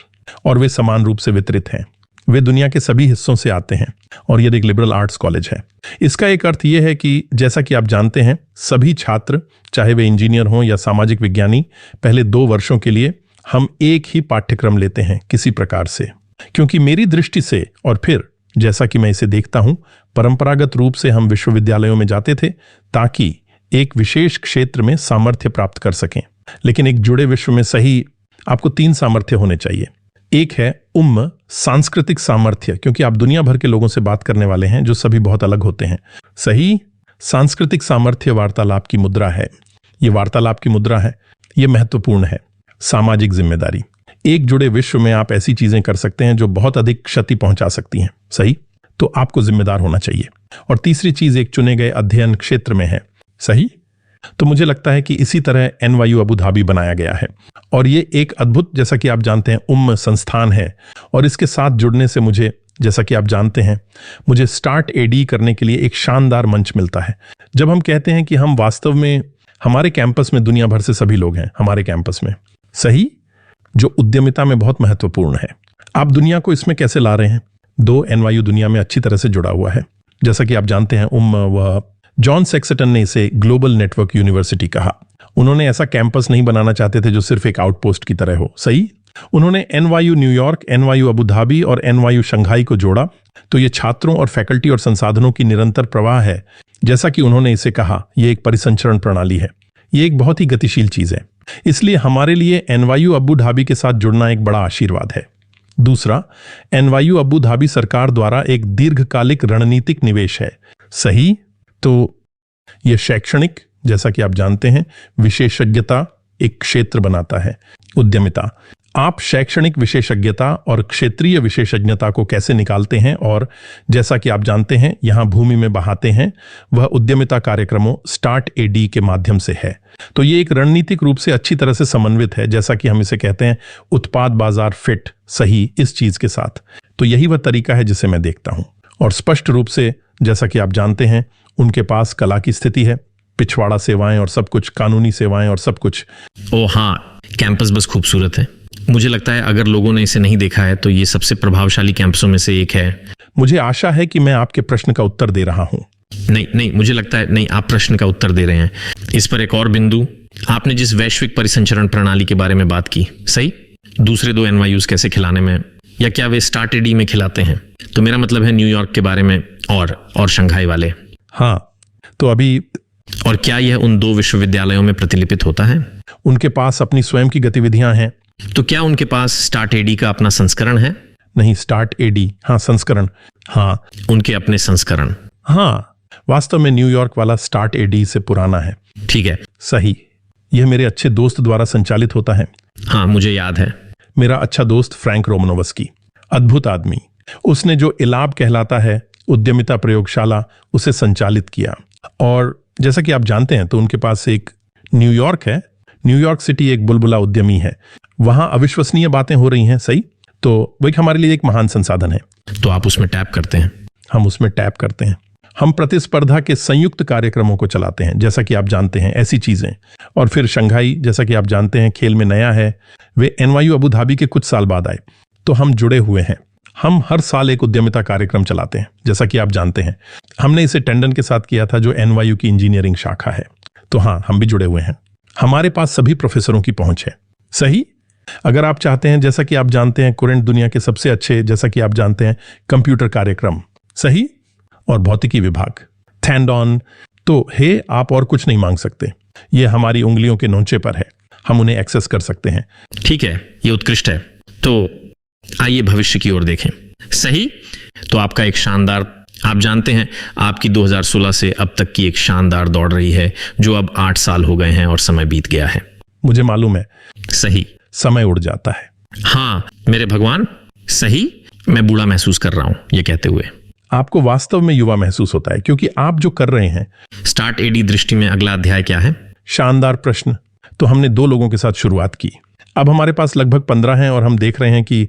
और वे समान रूप से वितरित हैं। वे दुनिया के सभी हिस्सों से आते हैं, और यह एक लिबरल आर्ट्स कॉलेज है। इसका एक अर्थ यह है कि जैसा कि आप जानते हैं, सभी छात्र, चाहे वे इंजीनियर हों या सामाजिक विज्ञानी, पहले 2 वर्षों के लिए हम एक ही पाठ्यक्रम लेते हैं किसी प्रकार से। क्योंकि मेरी दृष्टि से, और फिर जैसा कि मैं इसे देखता हूं, परंपरागत रूप से हम विश्वविद्यालयों में जाते थे ताकि एक विशेष क्षेत्र में सामर्थ्य प्राप्त कर सकें। लेकिन एक जुड़े विश्व में, सही, आपको 3 सामर्थ्य होने चाहिए। एक है सांस्कृतिक सामर्थ्य, क्योंकि आप दुनिया भर के लोगों से बात करने वाले हैं जो सभी बहुत अलग होते हैं, सही। सांस्कृतिक सामर्थ्य वार्तालाप की मुद्रा है। यह वार्तालाप की मुद्रा है, यह महत्वपूर्ण है। सामाजिक जिम्मेदारी, एक जुड़े विश्व में आप ऐसी चीजें कर सकते हैं जो बहुत अधिक क्षति पहुंचा सकती हैं, सही। तो आपको जिम्मेदार होना चाहिए। और तीसरी चीज एक चुने गए अध्ययन क्षेत्र में है, सही। तो मुझे लगता है कि इसी तरह एनवायू अबू धाबी बनाया गया है, और ये एक अद्भुत, जैसा कि आप जानते हैं, संस्थान है। और इसके साथ जुड़ने से मुझे, जैसा कि आप जानते हैं, मुझे स्टार्ट एडी करने के लिए एक शानदार मंच मिलता है। जब हम कहते हैं कि हम वास्तव में, हमारे कैंपस में दुनिया भर से सभी लोग हैं, हमारे कैंपस में, सही, जो उद्यमिता में बहुत महत्वपूर्ण है। आप दुनिया को इसमें कैसे ला रहे हैं? 2 एनवायू दुनिया में अच्छी तरह से जुड़ा हुआ है। जैसा कि आप जानते हैं, वह जॉन सेक्सटन ने इसे ग्लोबल नेटवर्क यूनिवर्सिटी कहा। उन्होंने ऐसा कैंपस नहीं बनाना चाहते थे जो सिर्फ एक आउटपोस्ट की तरह हो, सही। उन्होंने एनवायू न्यूयॉर्क, एनवायू अबू धाबी और एनवायू शंघाई को जोड़ा। तो ये छात्रों और फैकल्टी और संसाधनों की निरंतर प्रवाह है। जैसा कि उन्होंने इसे कहा, यह एक परिसंचरण प्रणाली है। यह एक बहुत ही गतिशील चीज है। इसलिए हमारे लिए एनवायू अबू धाबी के साथ जुड़ना एक बड़ा आशीर्वाद है। दूसरा, एनवायू अबू धाबी सरकार द्वारा एक दीर्घकालिक रणनीतिक निवेश है, सही। तो यह शैक्षणिक, जैसा कि आप जानते हैं, विशेषज्ञता एक क्षेत्र बनाता है। उद्यमिता, आप शैक्षणिक विशेषज्ञता और क्षेत्रीय विशेषज्ञता को कैसे निकालते हैं, और जैसा कि आप जानते हैं, यहां भूमि में बहाते हैं, वह उद्यमिता कार्यक्रमों स्टार्ट एडी के माध्यम से है। तो यह एक रणनीतिक रूप से अच्छी तरह से समन्वित है, जैसा कि हम इसे कहते हैं, उत्पाद बाजार फिट, सही, इस चीज के साथ। तो यही वह तरीका है जिसे मैं देखता हूं। और स्पष्ट रूप से जैसा कि आप जानते हैं उनके पास कला की स्थिति है, पिछवाड़ा सेवाएं और सब कुछ, कानूनी सेवाएं और सब कुछ। ओ हाँ, कैंपस बस खूबसूरत है। मुझे लगता है अगर लोगों ने इसे नहीं देखा है तो ये सबसे प्रभावशाली कैंपसों में से एक है। मुझे आशा है कि मैं आपके प्रश्न का उत्तर दे रहा हूं। नहीं, मुझे लगता है नहीं, आप प्रश्न का उत्तर दे रहे हैं। इस पर एक और बिंदु, आपने जिस वैश्विक परिसंचरण प्रणाली के बारे में बात की, सही, दूसरे 2 NYUs कैसे खिलाने में, या क्या वे स्टार्ट एडी में खिलाते हैं? तो मेरा मतलब है न्यूयॉर्क के बारे में और शंघाई वाले। हाँ, तो अभी और क्या यह उन 2 विश्वविद्यालयों में प्रतिलिपित होता है? उनके पास अपनी स्वयं की गतिविधियां हैं। तो क्या उनके पास स्टार्ट एडी का अपना संस्करण है? नहीं, स्टार्ट एडी, हाँ, संस्करण, हाँ, उनके अपने संस्करण। हाँ, वास्तव में न्यूयॉर्क वाला स्टार्ट एडी से पुराना है। ठीक है, सही। यह मेरे अच्छे दोस्त द्वारा संचालित होता है। हाँ, मुझे याद है। मेरा अच्छा दोस्त फ्रैंक रोमनोवस्की, अद्भुत आदमी। उसने जो इलाब कहलाता है उद्यमिता प्रयोगशाला, उसे संचालित किया। और जैसा कि आप जानते हैं तो उनके पास एक न्यूयॉर्क है। न्यूयॉर्क सिटी एक बुलबुला उद्यमी है, वहां अविश्वसनीय बातें हो रही हैं, सही। तो वही हमारे लिए एक महान संसाधन है। तो आप उसमें टैप करते हैं? हम उसमें टैप करते हैं। हम प्रतिस्पर्धा के संयुक्त कार्यक्रमों को चलाते हैं, जैसा कि आप जानते हैं, ऐसी चीजें। और फिर शंघाई, जैसा कि आप जानते हैं, खेल में नया है। वे NYU अबू धाबी के कुछ साल बाद आए, तो हम जुड़े हुए हैं। हम हर साल एक उद्यमिता कार्यक्रम चलाते हैं, जैसा कि आप जानते हैं। हमने इसे टेंडन के साथ किया था, जो NYU की इंजीनियरिंग शाखा है। तो हाँ, हम भी जुड़े हुए हैं। हमारे पास सभी प्रोफेसरों की पहुंच है, सही। अगर आप चाहते हैं, जैसा कि आप जानते हैं, कुरेंट दुनिया के सबसे अच्छे, जैसा कि आप जानते हैं, कंप्यूटर कार्यक्रम, सही, और भौतिकी विभाग, थैंडॉन, तो हे, आप और कुछ नहीं मांग सकते। ये हमारी उंगलियों के नोचे पर है, हम उन्हें एक्सेस कर सकते हैं। ठीक है, ये उत्कृष्ट है। तो आइए भविष्य की ओर देखें, सही। तो आपका एक शानदार, आप जानते हैं, आपकी 2016 से अब तक की एक शानदार दौड़ रही है, जो अब 8 साल हो गए हैं और समय बीत गया है। मुझे मालूम है, सही। समय उड़ जाता है। हाँ मेरे भगवान, सही। मैं बूढ़ा महसूस कर रहा हूं ये कहते हुए। आपको वास्तव में युवा महसूस होता है, क्योंकि आप जो कर रहे हैं। स्टार्ट एडी दृष्टि में अगला अध्याय क्या है? शानदार प्रश्न। तो हमने 2 लोगों के साथ शुरुआत की, अब हमारे पास लगभग 15 हैं, और हम देख रहे हैं कि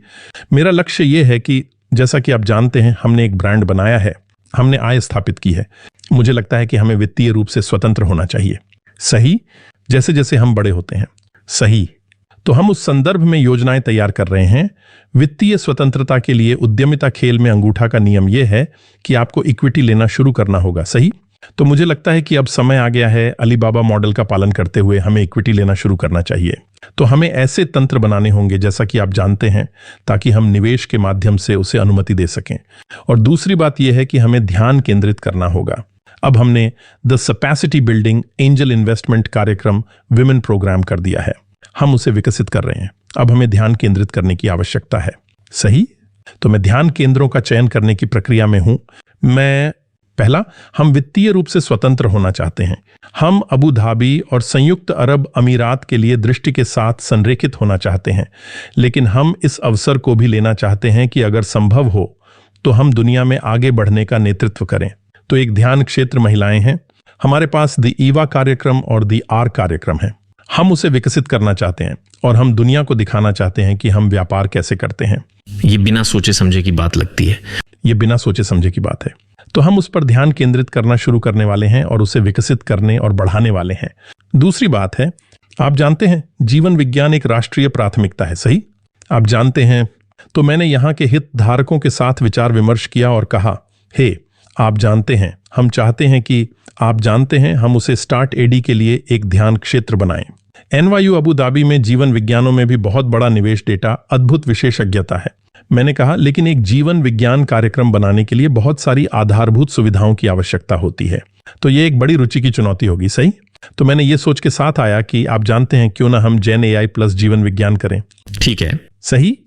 मेरा लक्ष्य यह है कि, जैसा कि आप जानते हैं, हमने एक ब्रांड बनाया है, हमने आय स्थापित की है। मुझे लगता है कि हमें वित्तीय रूप से स्वतंत्र होना चाहिए, सही, जैसे जैसे हम बड़े होते हैं, सही। तो हम उस संदर्भ में योजनाएं तैयार कर रहे हैं। वित्तीय स्वतंत्रता के लिए उद्यमिता खेल में अंगूठा का नियम यह है कि आपको इक्विटी लेना शुरू करना होगा, सही। तो मुझे लगता है कि अब समय आ गया है, अलीबाबा मॉडल का पालन करते हुए हमें इक्विटी लेना शुरू करना चाहिए। तो हमें ऐसे तंत्र बनाने होंगे, जैसा कि आप जानते हैं, ताकि हम निवेश के माध्यम से उसे अनुमति दे सकें। और दूसरी बात यह है कि हमें ध्यान केंद्रित करना होगा। अब हमने the capacity building angel investment कार्यक्रम विमेन प्रोग्राम कर दिया है, हम उसे विकसित कर रहे हैं। अब हमें ध्यान केंद्रित करने की आवश्यकता है, सही। तो मैं ध्यान केंद्रों का चयन करने की प्रक्रिया में हूं। पहला, हम वित्तीय रूप से स्वतंत्र होना चाहते हैं। हम अबू धाबी और संयुक्त अरब अमीरात के लिए दृष्टि के साथ संरेखित होना चाहते हैं, लेकिन हम इस अवसर को भी लेना चाहते हैं कि अगर संभव हो तो हम दुनिया में आगे बढ़ने का नेतृत्व करें। तो एक ध्यान क्षेत्र महिलाएं हैं। हमारे पास द ईवा कार्यक्रम और द आर कार्यक्रम है। हम उसे विकसित करना चाहते हैं और हम दुनिया को दिखाना चाहते हैं कि हम व्यापार कैसे करते हैं। ये बिना सोचे समझे की बात लगती है। ये बिना सोचे समझे की बात है। तो हम उस पर ध्यान केंद्रित करना शुरू करने वाले हैं और उसे विकसित करने और बढ़ाने वाले हैं। दूसरी बात है, आप जानते हैं, जीवन विज्ञान एक राष्ट्रीय प्राथमिकता है, सही। आप जानते हैं, तो मैंने यहां के हितधारकों के साथ विचार विमर्श किया और कहा, हे, आप जानते हैं, हम चाहते हैं कि आप जानते हैं, हम उसे स्टार्ट एडी के लिए एक ध्यान क्षेत्र बनाएं। NYU अबू धाबी में जीवन विज्ञानों में भी बहुत बड़ा निवेश डेटा, अद्भुत विशेषज्ञता है। मैंने कहा, लेकिन एक जीवन विज्ञान कार्यक्रम बनाने के लिए बहुत सारी आधारभूत सुविधाओं की आवश्यकता होती है। तो ये एक बड़ी रुचि की चुनौती होगी, सही। तो मैंने ये सोच के साथ आया कि आप जानते हैं, क्यों ना हम जेन AI प्लस जीवन विज्ञान करें। ठीक है, सही।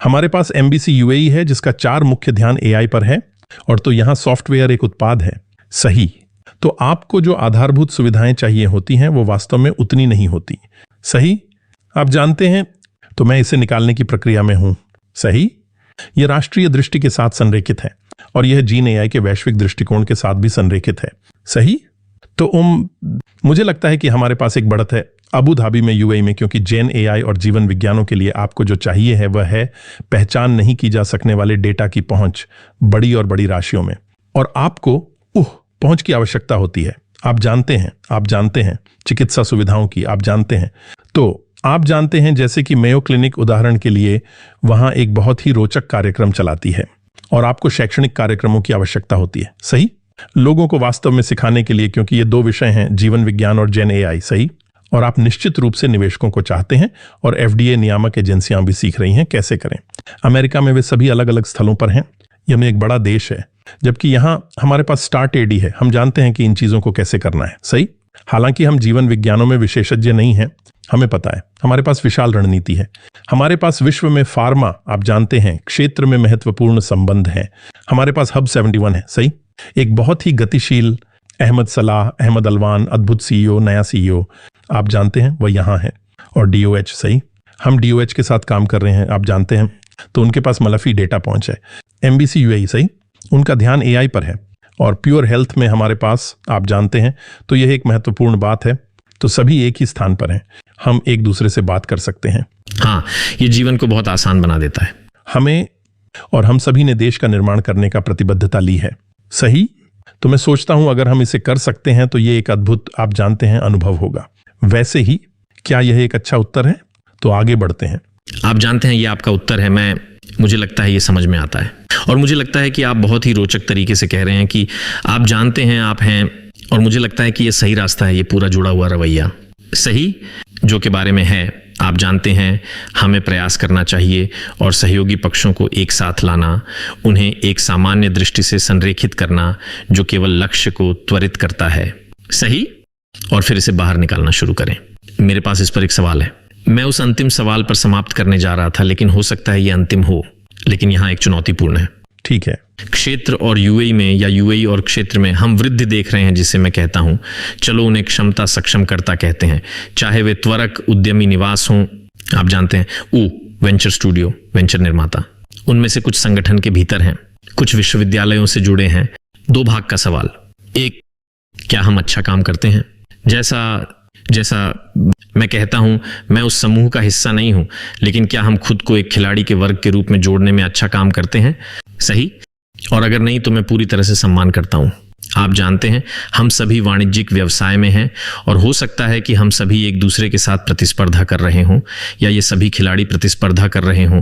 हमारे पास MBC UAE है, जिसका 4 मुख्य ध्यान AI पर है, और तो यहां सॉफ्टवेयर एक उत्पाद है, सही। तो आपको जो आधारभूत सुविधाएं चाहिए होती हैं, वो वास्तव में उतनी नहीं होती, सही। आप जानते हैं, तो मैं इसे निकालने की प्रक्रिया में हूं, सही। यह राष्ट्रीय दृष्टि के साथ संरेखित है और यह जीन AI के वैश्विक दृष्टिकोण के साथ भी संरेखित है, सही। तो मुझे लगता है कि हमारे पास एक बढ़त है अबू धाबी में, यूएई में, क्योंकि जेन एआई और जीवन विज्ञानों के लिए आपको जो चाहिए है वह है पहचान नहीं की जा सकने वाले डेटा की पहुंच बड़ी और बड़ी राशियों में, और आपको पहुंच की आवश्यकता होती है। आप जानते हैं चिकित्सा सुविधाओं की, आप जानते हैं। तो आप जानते हैं जैसे कि मेयो क्लिनिक उदाहरण के लिए वहां एक बहुत ही रोचक कार्यक्रम चलाती है और आपको शैक्षणिक कार्यक्रमों की आवश्यकता होती है, सही, लोगों को वास्तव में सिखाने के लिए, क्योंकि ये 2 विषय हैं, जीवन विज्ञान और जेन एआई, सही। और आप निश्चित रूप से निवेशकों को चाहते हैं और एफडीए नियामक एजेंसियां भी सीख रही हैं कैसे करें। अमेरिका में वे सभी अलग अलग स्थलों पर हैं, यह एक बड़ा देश है, जबकि यहां हमारे पास स्टार्ट एडी है। हम जानते हैं कि इन चीजों को कैसे करना है, सही। हालांकि हम जीवन विज्ञानों में विशेषज्ञ नहीं हैं, हमें पता है, हमारे पास विशाल रणनीति है, हमारे पास विश्व में फार्मा, आप जानते हैं, क्षेत्र में महत्वपूर्ण संबंध है, हमारे पास हब 71 है, सही। एक बहुत ही गतिशील अहमद सलाह, अहमद अलवान, अद्भुत सीईओ, नया सीईओ, आप जानते हैं वह यहां है। और डीओएच, सही, हम डीओएच के साथ काम कर रहे हैं, आप जानते हैं, तो उनके पास मलफी डेटा पहुंच है। एमबीसी यूएई, सही, उनका ध्यान एआई पर है। और प्योर हेल्थ में हमारे पास, आप जानते हैं, तो यह एक महत्वपूर्ण बात है। तो सभी एक ही स्थान पर हैं, हम एक दूसरे से बात कर सकते हैं। हाँ, ये जीवन को बहुत आसान बना देता है। हमें और हम सभी ने देश का निर्माण करने का प्रतिबद्धता ली है, सही। तो मैं सोचता हूं अगर हम इसे कर सकते हैं तो ये एक अद्भुत, आप जानते हैं, अनुभव होगा। वैसे ही क्या यह एक अच्छा उत्तर है? तो आगे बढ़ते हैं। आप जानते हैं ये आपका उत्तर है, मुझे लगता है ये समझ में आता है, और मुझे लगता है कि आप बहुत ही रोचक तरीके से कह रहे हैं कि आप जानते हैं, आप हैं, और मुझे लगता है कि ये सही रास्ता है, ये पूरा जुड़ा हुआ रवैया, सही, जो के बारे में है। आप जानते हैं हमें प्रयास करना चाहिए और सहयोगी पक्षों को एक साथ लाना, उन्हें एक सामान्य दृष्टि से संरेखित करना जो केवल लक्ष्य को त्वरित करता है, सही, और फिर इसे बाहर निकालना शुरू करें। मेरे पास इस पर एक सवाल है, मैं उस अंतिम सवाल पर समाप्त करने जा रहा था, लेकिन हो सकता है ये अंतिम हो, लेकिन यहाँ एक चुनौतीपूर्ण है। ठीक है। क्षेत्र और यूएई में, या यूएई और क्षेत्र में हम वृद्धि देख रहे हैं, जिसे मैं कहता हूं, चलो उन्हें क्षमता सक्षमकर्ता कहते हैं, चाहे वे त्वरक उद्यमी निवास हों, आप जानते हैं, वेंचर स्टूडियो, वेंचर निर्माता, उनमें से कुछ संगठन के भीतर हैं, कुछ विश्वविद्यालयों से जुड़े हैं। 2 भाग का सवाल, एक, क्या हम अच्छा काम करते हैं? जैसा मैं कहता हूं, मैं उस समूह का हिस्सा नहीं हूं, लेकिन क्या हम खुद को एक खिलाड़ी के वर्ग के रूप में जोड़ने में अच्छा काम करते हैं, सही? और अगर नहीं तो मैं पूरी तरह से सम्मान करता हूं। आप जानते हैं हम सभी वाणिज्यिक व्यवसाय में हैं, और हो सकता है कि हम सभी एक दूसरे के साथ प्रतिस्पर्धा कर रहे हों, या ये सभी खिलाड़ी प्रतिस्पर्धा कर रहे हों,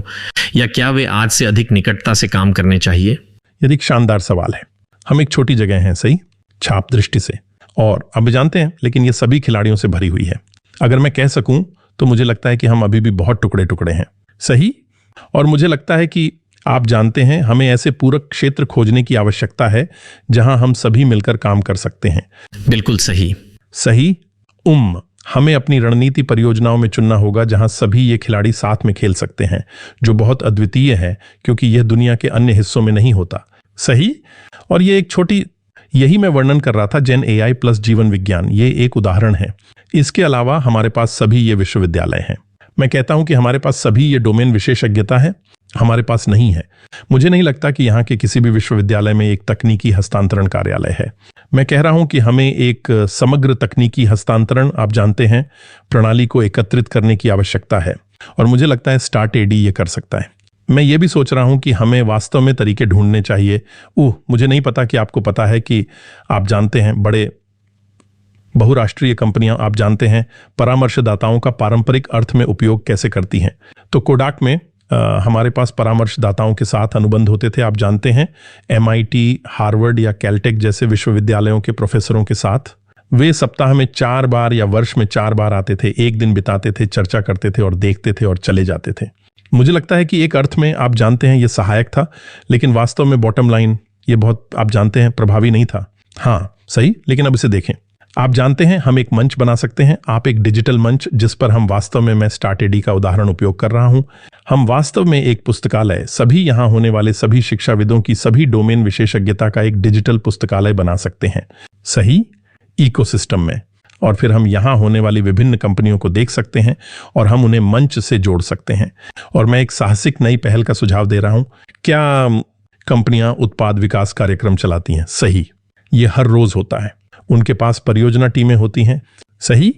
या क्या वे आज से अधिक निकटता से काम करने चाहिए? यदि एक शानदार सवाल है। हम एक छोटी जगह हैं, सही, छाप दृष्टि से, और अब जानते हैं, लेकिन ये सभी खिलाड़ियों से भरी हुई है। अगर मैं कह सकूं तो मुझे लगता है कि हम अभी भी बहुत टुकड़े टुकड़े हैं, सही। और मुझे लगता है कि आप जानते हैं हमें ऐसे पूरक क्षेत्र खोजने की आवश्यकता है जहां हम सभी मिलकर काम कर सकते हैं। बिल्कुल सही। हमें अपनी रणनीति परियोजनाओं में चुनना होगा जहां सभी ये खिलाड़ी साथ में खेल सकते हैं, जो बहुत अद्वितीय है क्योंकि यह दुनिया के अन्य हिस्सों में नहीं होता, सही। और ये एक छोटी, यही मैं वर्णन कर रहा था, जेन एआई प्लस जीवन विज्ञान, ये एक उदाहरण है। इसके अलावा हमारे पास सभी ये विश्वविद्यालय हैं। मैं कहता हूं कि हमारे पास सभी ये डोमेन विशेषज्ञता है, हमारे पास नहीं है। मुझे नहीं लगता कि यहाँ के किसी भी विश्वविद्यालय में एक तकनीकी हस्तांतरण कार्यालय है। मैं कह रहा हूं कि हमें एक समग्र तकनीकी हस्तांतरण, आप जानते हैं, प्रणाली को एकत्रित करने की आवश्यकता है, और मुझे लगता है स्टार्ट एडी ये कर सकता है। मैं ये भी सोच रहा हूं कि हमें वास्तव में तरीके ढूंढने चाहिए। मुझे नहीं पता कि आपको पता है कि आप जानते हैं बड़े बहुराष्ट्रीय कंपनियां, आप जानते हैं, परामर्शदाताओं का पारंपरिक अर्थ में उपयोग कैसे करती हैं। तो कोडाक में हमारे पास परामर्शदाताओं के साथ अनुबंध होते थे, आप जानते हैं, एमआईटी, हार्वर्ड या कैलटेक जैसे विश्वविद्यालयों के प्रोफेसरों के साथ। वे सप्ताह में 4 बार या वर्ष में 4 बार आते थे, एक दिन बिताते थे, चर्चा करते थे और देखते थे और चले जाते थे। मुझे लगता है कि एक अर्थ में, आप जानते हैं, यह सहायक था, लेकिन वास्तव में बॉटम लाइन ये बहुत, आप जानते हैं, प्रभावी नहीं था। हाँ, सही, लेकिन अब इसे देखें। आप जानते हैं हम एक मंच बना सकते हैं, आप एक डिजिटल मंच जिस पर हम वास्तव में, मैं स्टार्ट एडी का उदाहरण उपयोग कर रहा हूं, हम वास्तव में एक पुस्तकालय, सभी यहां होने वाले सभी शिक्षाविदों की सभी डोमेन विशेषज्ञता का एक डिजिटल पुस्तकालय बना सकते हैं, सही, इकोसिस्टम में। और फिर हम यहां होने वाली विभिन्न कंपनियों को देख सकते हैं और हम उन्हें मंच से जोड़ सकते हैं। और मैं एक साहसिक नई पहल का सुझाव दे रहा हूं। क्या कंपनियां उत्पाद विकास कार्यक्रम चलाती हैं? सही, ये हर रोज होता है। उनके पास परियोजना टीमें होती हैं, सही,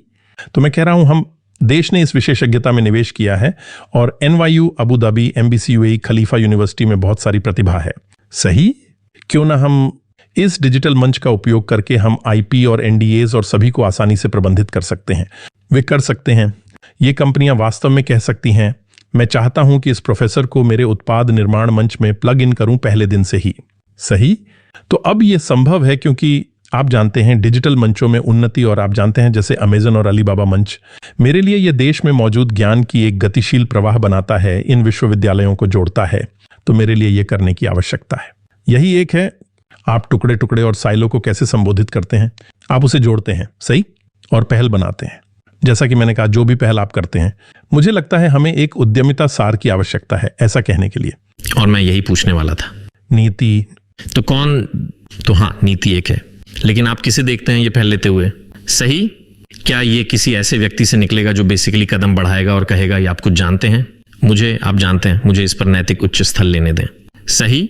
तो मैं कह रहा हूं हम देश ने इस विशेषज्ञता में निवेश किया है और NYU, Abu Dhabi, MBC UAE, खलीफा यूनिवर्सिटी में बहुत सारी प्रतिभा है। सही? क्यों ना हम इस डिजिटल मंच का उपयोग करके हम IP और NDAs और सभी को आसानी से प्रबंधित कर सकते हैं। वे कर सकते हैं। ये कंपनियां वास्तव में कह सकती हैं, मैं चाहता हूं कि इस प्रोफेसर को मेरे उत्पाद निर्माण मंच में प्लग इन करूं पहले दिन से ही। सही? तो अब यह संभव है क्योंकि आप जानते हैं डिजिटल मंचों में उन्नति, और आप जानते हैं जैसे अमेजन और अलीबाबा मंच, मेरे लिए यह देश में मौजूद ज्ञान की एक गतिशील प्रवाह बनाता है, इन विश्वविद्यालयों को जोड़ता है। तो मेरे लिए यह करने की आवश्यकता है। यही एक है, आप टुकड़े टुकड़े और साइलो को कैसे संबोधित करते हैं, आप उसे जोड़ते हैं, सही, और पहल बनाते हैं। जैसा कि मैंने कहा, जो भी पहल आप करते हैं, मुझे लगता है हमें एक उद्यमिता सार की आवश्यकता है ऐसा कहने के लिए। और मैं यही पूछने वाला था, नीति तो कौन, तो हाँ, नीति एक है, लेकिन आप किसे देखते हैं ये पहल लेते हुए? सही? क्या ये किसी ऐसे व्यक्ति से निकलेगा जो बेसिकली कदम बढ़ाएगा और कहेगा ये आप कुछ जानते हैं, मुझे आप जानते हैं, मुझे इस पर नैतिक उच्च स्थल लेने दें? सही?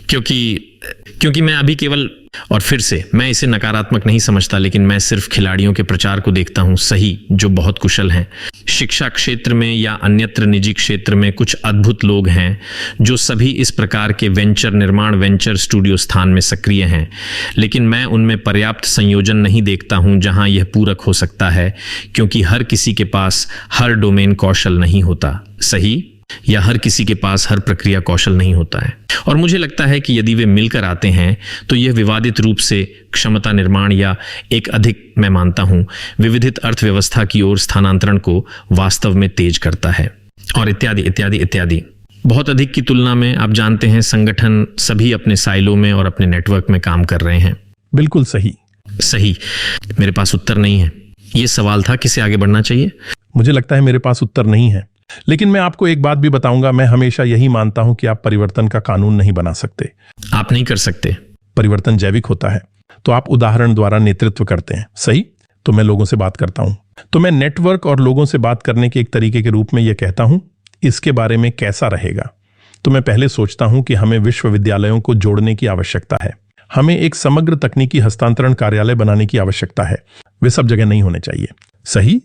क्योंकि मैं अभी केवल, और फिर से मैं इसे नकारात्मक नहीं समझता, लेकिन मैं सिर्फ खिलाड़ियों के प्रचार को देखता हूं, सही, जो बहुत कुशल हैं। शिक्षा क्षेत्र में या अन्यत्र निजी क्षेत्र में कुछ अद्भुत लोग हैं जो सभी इस प्रकार के वेंचर निर्माण, वेंचर स्टूडियो स्थान में सक्रिय हैं, लेकिन मैं उनमें पर्याप्त संयोजन नहीं देखता हूं जहां यह पूरक हो सकता है, क्योंकि हर किसी के पास हर डोमेन कौशल नहीं होता। सही? या हर किसी के पास हर प्रक्रिया कौशल नहीं होता है। और मुझे लगता है कि यदि वे मिलकर आते हैं तो यह विवादित रूप से क्षमता निर्माण या एक अधिक, मैं मानता हूं, विविधित अर्थव्यवस्था की ओर स्थानांतरण को वास्तव में तेज करता है, और इत्यादि इत्यादि इत्यादि। बहुत अधिक की तुलना में आप जानते हैं संगठन सभी अपने साइलो में और अपने नेटवर्क में काम कर रहे हैं। बिल्कुल सही। सही। मेरे पास उत्तर नहीं है। यह सवाल था, किसे आगे बढ़ना चाहिए? मुझे लगता है मेरे पास उत्तर नहीं है, लेकिन मैं आपको एक बात भी बताऊंगा, मैं हमेशा यही मानता हूं कि आप परिवर्तन का कानून नहीं बना सकते। आप नहीं कर सकते। परिवर्तन जैविक होता है, तो आप उदाहरण द्वारा नेतृत्व करते हैं। सही? तो मैं लोगों से बात करता हूं, तो मैं नेटवर्क और लोगों से बात करने के एक तरीके के रूप में यह कहता हूं, इसके बारे में कैसा रहेगा। तो मैं पहले सोचता हूं कि हमें विश्वविद्यालयों को जोड़ने की आवश्यकता है, हमें एक समग्र तकनीकी हस्तांतरण कार्यालय बनाने की आवश्यकता है। वे सब जगह नहीं होने चाहिए। सही?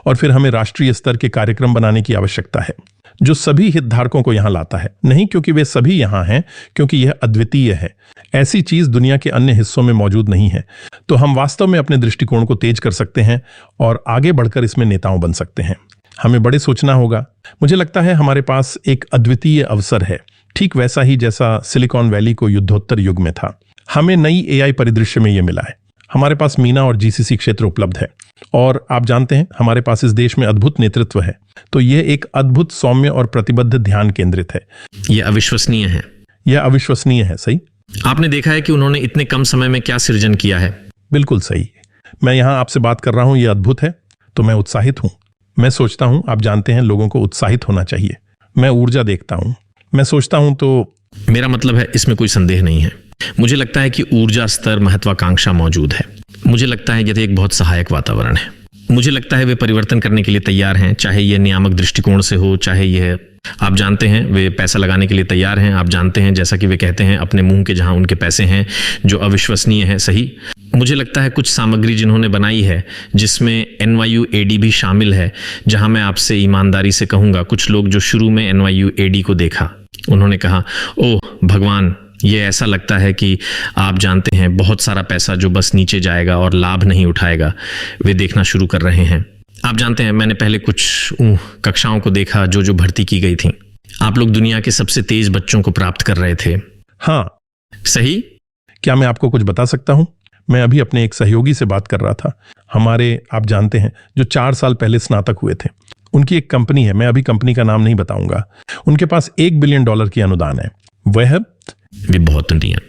और फिर हमें राष्ट्रीय स्तर के कार्यक्रम बनाने की आवश्यकता है जो सभी हितधारकों को यहां लाता है, नहीं क्योंकि वे सभी यहां हैं, क्योंकि यह अद्वितीय है। ऐसी चीज दुनिया के अन्य हिस्सों में मौजूद नहीं है। तो हम वास्तव में अपने दृष्टिकोण को तेज कर सकते हैं और आगे बढ़कर इसमें नेताओं बन सकते हैं। हमें बड़े सोचना होगा। मुझे लगता है हमारे पास एक अद्वितीय अवसर है, ठीक वैसा ही जैसा सिलिकॉन वैली को युद्धोत्तर युग में था। हमें नई AI परिदृश्य में यह मिला है। हमारे पास मीना और GCC क्षेत्र उपलब्ध है, और आप जानते हैं हमारे पास इस देश में अद्भुत नेतृत्व है। तो यह एक अद्भुत, सौम्य और प्रतिबद्ध ध्यान केंद्रित है। यह अविश्वसनीय है। यह अविश्वसनीय है। सही? आपने देखा है कि उन्होंने इतने कम समय में क्या सृजन किया है। बिल्कुल सही। मैं यहां आपसे बात कर रहा हूं, यह अद्भुत है, तो मैं उत्साहित हूं। मैं सोचता हूं, आप जानते हैं लोगों को उत्साहित होना चाहिए। मैं ऊर्जा देखता हूं, मैं सोचता हूं, तो मेरा मतलब है इसमें कोई संदेह नहीं है। मुझे लगता है कि ऊर्जा स्तर, महत्वाकांक्षा मौजूद है। मुझे लगता है यह एक बहुत सहायक वातावरण है। मुझे लगता है वे परिवर्तन करने के लिए तैयार हैं, चाहे यह नियामक दृष्टिकोण से हो, चाहे यह, आप जानते हैं, वे पैसा लगाने के लिए तैयार हैं। आप जानते हैं, जैसा कि वे कहते हैं, अपने मुंह के जहां उनके पैसे हैं, जो अविश्वसनीय है। सही? मुझे लगता है कुछ सामग्री जिन्होंने बनाई है, जिसमें NYU AD भी शामिल है, जहां मैं आपसे ईमानदारी से कहूंगा, कुछ लोग जो शुरू में NYU AD को देखा, उन्होंने कहा, ओह भगवान, ये ऐसा लगता है कि आप जानते हैं बहुत सारा पैसा जो बस नीचे जाएगा और लाभ नहीं उठाएगा। वे देखना शुरू कर रहे हैं। आप जानते हैं, मैंने पहले कुछ कक्षाओं को देखा जो भर्ती की गई थी। आप लोग दुनिया के सबसे तेज बच्चों को प्राप्त कर रहे थे। हाँ। सही? क्या मैं आपको कुछ बता सकता हूं? मैं अभी अपने एक सहयोगी से बात कर रहा था, हमारे, आप जानते हैं, जो 4 साल पहले स्नातक हुए थे। उनकी एक कंपनी है, मैं अभी कंपनी का नाम नहीं बताऊंगा। उनके पास $1 बिलियन की अनुदान है। वे बहुत नहीं है।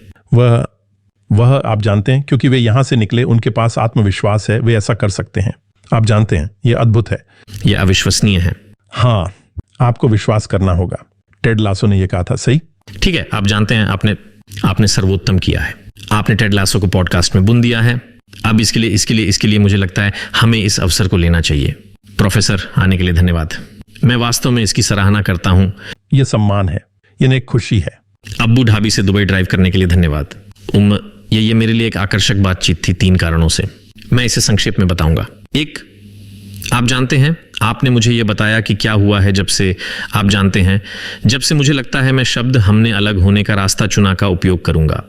वह आप जानते हैं, क्योंकि वे यहां से निकले, उनके पास आत्मविश्वास है, वे ऐसा कर सकते हैं। आप जानते हैं, यह अद्भुत है। यह अविश्वसनीय है। हाँ, आपको विश्वास करना होगा। टेड लासो ने यह कहा था। सही? ठीक है, आप जानते हैं, आपने सर्वोत्तम किया है। आपने टेड लासो को पॉडकास्ट में बुन दिया है। अब इसके लिए मुझे लगता है हमें इस अवसर को लेना चाहिए। प्रोफेसर, आने के लिए धन्यवाद। मैं वास्तव में इसकी सराहना करता हूं। यह सम्मान है, यह एक खुशी है। अब्बू ढाबी से दुबई ड्राइव करने के लिए धन्यवाद। ये मेरे लिए एक आकर्षक बातचीत थी 3 कारणों से। मैं इसे संक्षेप में बताऊंगा। एक, आप जानते हैं, आपने मुझे ये बताया कि क्या हुआ है जब से, आप जानते हैं, जब से मुझे लगता है मैं शब्द हमने अलग होने का रास्ता चुना का उपयोग करूंगा,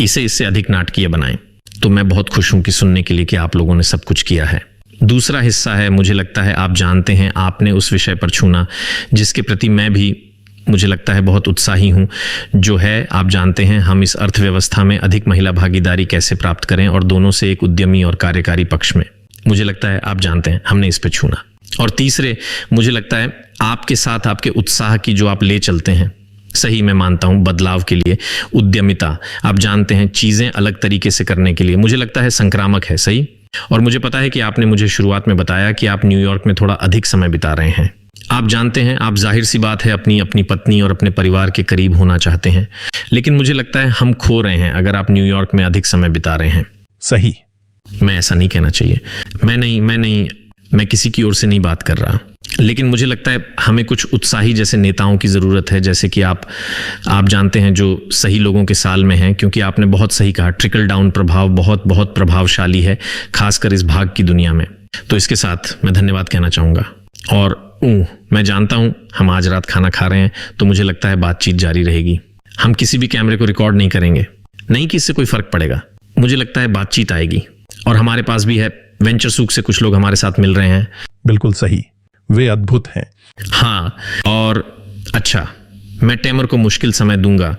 इसे इससे अधिक नाटकीय बनाएं। तो मैं बहुत खुश हूं कि सुनने के लिए कि आप लोगों ने सब कुछ किया है। दूसरा हिस्सा है, मुझे लगता है आप जानते हैं, आपने उस विषय पर छूना जिसके प्रति मैं भी, मुझे लगता है, बहुत उत्साही हूं, जो है, आप जानते हैं, हम इस अर्थव्यवस्था में अधिक महिला भागीदारी कैसे प्राप्त करें और दोनों से एक उद्यमी और कार्यकारी पक्ष में। मुझे लगता है आप जानते हैं, हमने इस पे छूना। और तीसरे, मुझे लगता है आपके साथ आपके उत्साह की जो आप ले चलते हैं, सही मैं मानता हूं, बदलाव के लिए, उद्यमिता, आप जानते हैं, चीजें अलग तरीके से करने के लिए, मुझे लगता है संक्रामक है, सही। और मुझे पता है कि आपने मुझे शुरुआत में बताया कि आप न्यूयॉर्क में थोड़ा अधिक समय बिता रहे हैं। आप जानते हैं, आप जाहिर सी बात है अपनी पत्नी और अपने परिवार के करीब होना चाहते हैं, लेकिन मुझे लगता है हम खो रहे हैं अगर आप न्यूयॉर्क में अधिक समय बिता रहे हैं। सही। मैं ऐसा नहीं कहना चाहिए, मैं किसी की ओर से नहीं बात कर रहा, लेकिन मुझे लगता है हमें कुछ उत्साही जैसे नेताओं की ज़रूरत है, जैसे कि आप जानते हैं, जो सही लोगों के साल में हैं, क्योंकि आपने बहुत सही कहा, ट्रिकल डाउन प्रभाव बहुत बहुत प्रभावशाली है, खासकर इस भाग की दुनिया में। तो इसके साथ मैं धन्यवाद कहना चाहूँगा। और मैं जानता हूँ हम आज रात खाना खा रहे हैं, तो मुझे लगता है बातचीत जारी रहेगी। हम किसी भी कैमरे को रिकॉर्ड नहीं करेंगे, नहीं कि इससे कोई फ़र्क पड़ेगा, मुझे लगता है बातचीत आएगी। और हमारे पास भी है, वेंचर सूक से कुछ लोग हमारे साथ मिल रहे हैं। बिल्कुल सही, वे अद्भुत हैं। हाँ, और अच्छा, मैं टेमर को मुश्किल समय दूंगा,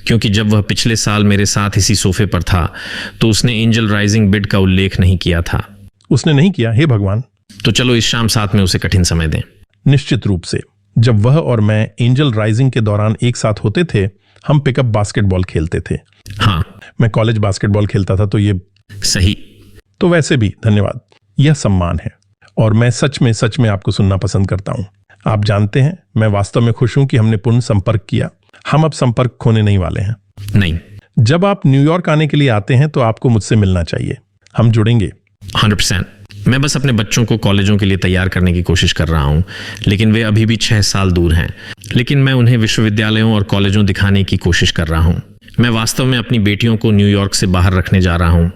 क्योंकि जब वह पिछले साल मेरे साथ इसी सोफे पर था तो उसने एंजल राइजिंग बिड का उल्लेख नहीं किया था। उसने नहीं किया? हे भगवान। तो चलो इस शाम साथ में उसे कठिन समय दें। निश्चित रूप से। जब वह और मैं एंजल राइजिंग के दौरान एक साथ होते थे, हम पिकअप बास्केटबॉल खेलते थे। हाँ, मैं कॉलेज बास्केटबॉल खेलता था, तो ये सही। तो वैसे भी धन्यवाद, यह सम्मान है और मैं सच में आपको सुनना पसंद करता हूं। आप जानते हैं, मैं वास्तव में खुश हूं कि हमने पुनः संपर्क किया। हम अब संपर्क खोने नहीं वाले हैं। नहीं, जब आप न्यूयॉर्क आने के लिए आते हैं तो आपको मुझसे मिलना चाहिए, हम जुड़ेंगे। 100%। मैं बस अपने बच्चों को कॉलेजों के लिए तैयार करने की कोशिश कर रहा हूं, लेकिन वे अभी भी 6 साल दूर हैं। लेकिन मैं उन्हें विश्वविद्यालयों और कॉलेजों दिखाने की कोशिश कर रहा हूं। मैं वास्तव में अपनी बेटियों को न्यूयॉर्क से बाहर रखने जा रहा हूं।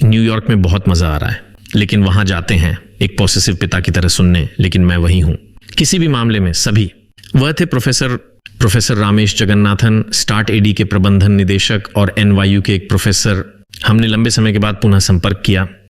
न्यूयॉर्क में बहुत मजा आ रहा है, लेकिन वहां जाते हैं एक पॉसेसिव पिता की तरह सुनने, लेकिन मैं वही हूं किसी भी मामले में। सभी वह थे प्रोफेसर रामेश जगन्नाथन, स्टार्ट एडी के प्रबंधन निदेशक और NYU के एक प्रोफेसर। हमने लंबे समय के बाद पुनः संपर्क किया।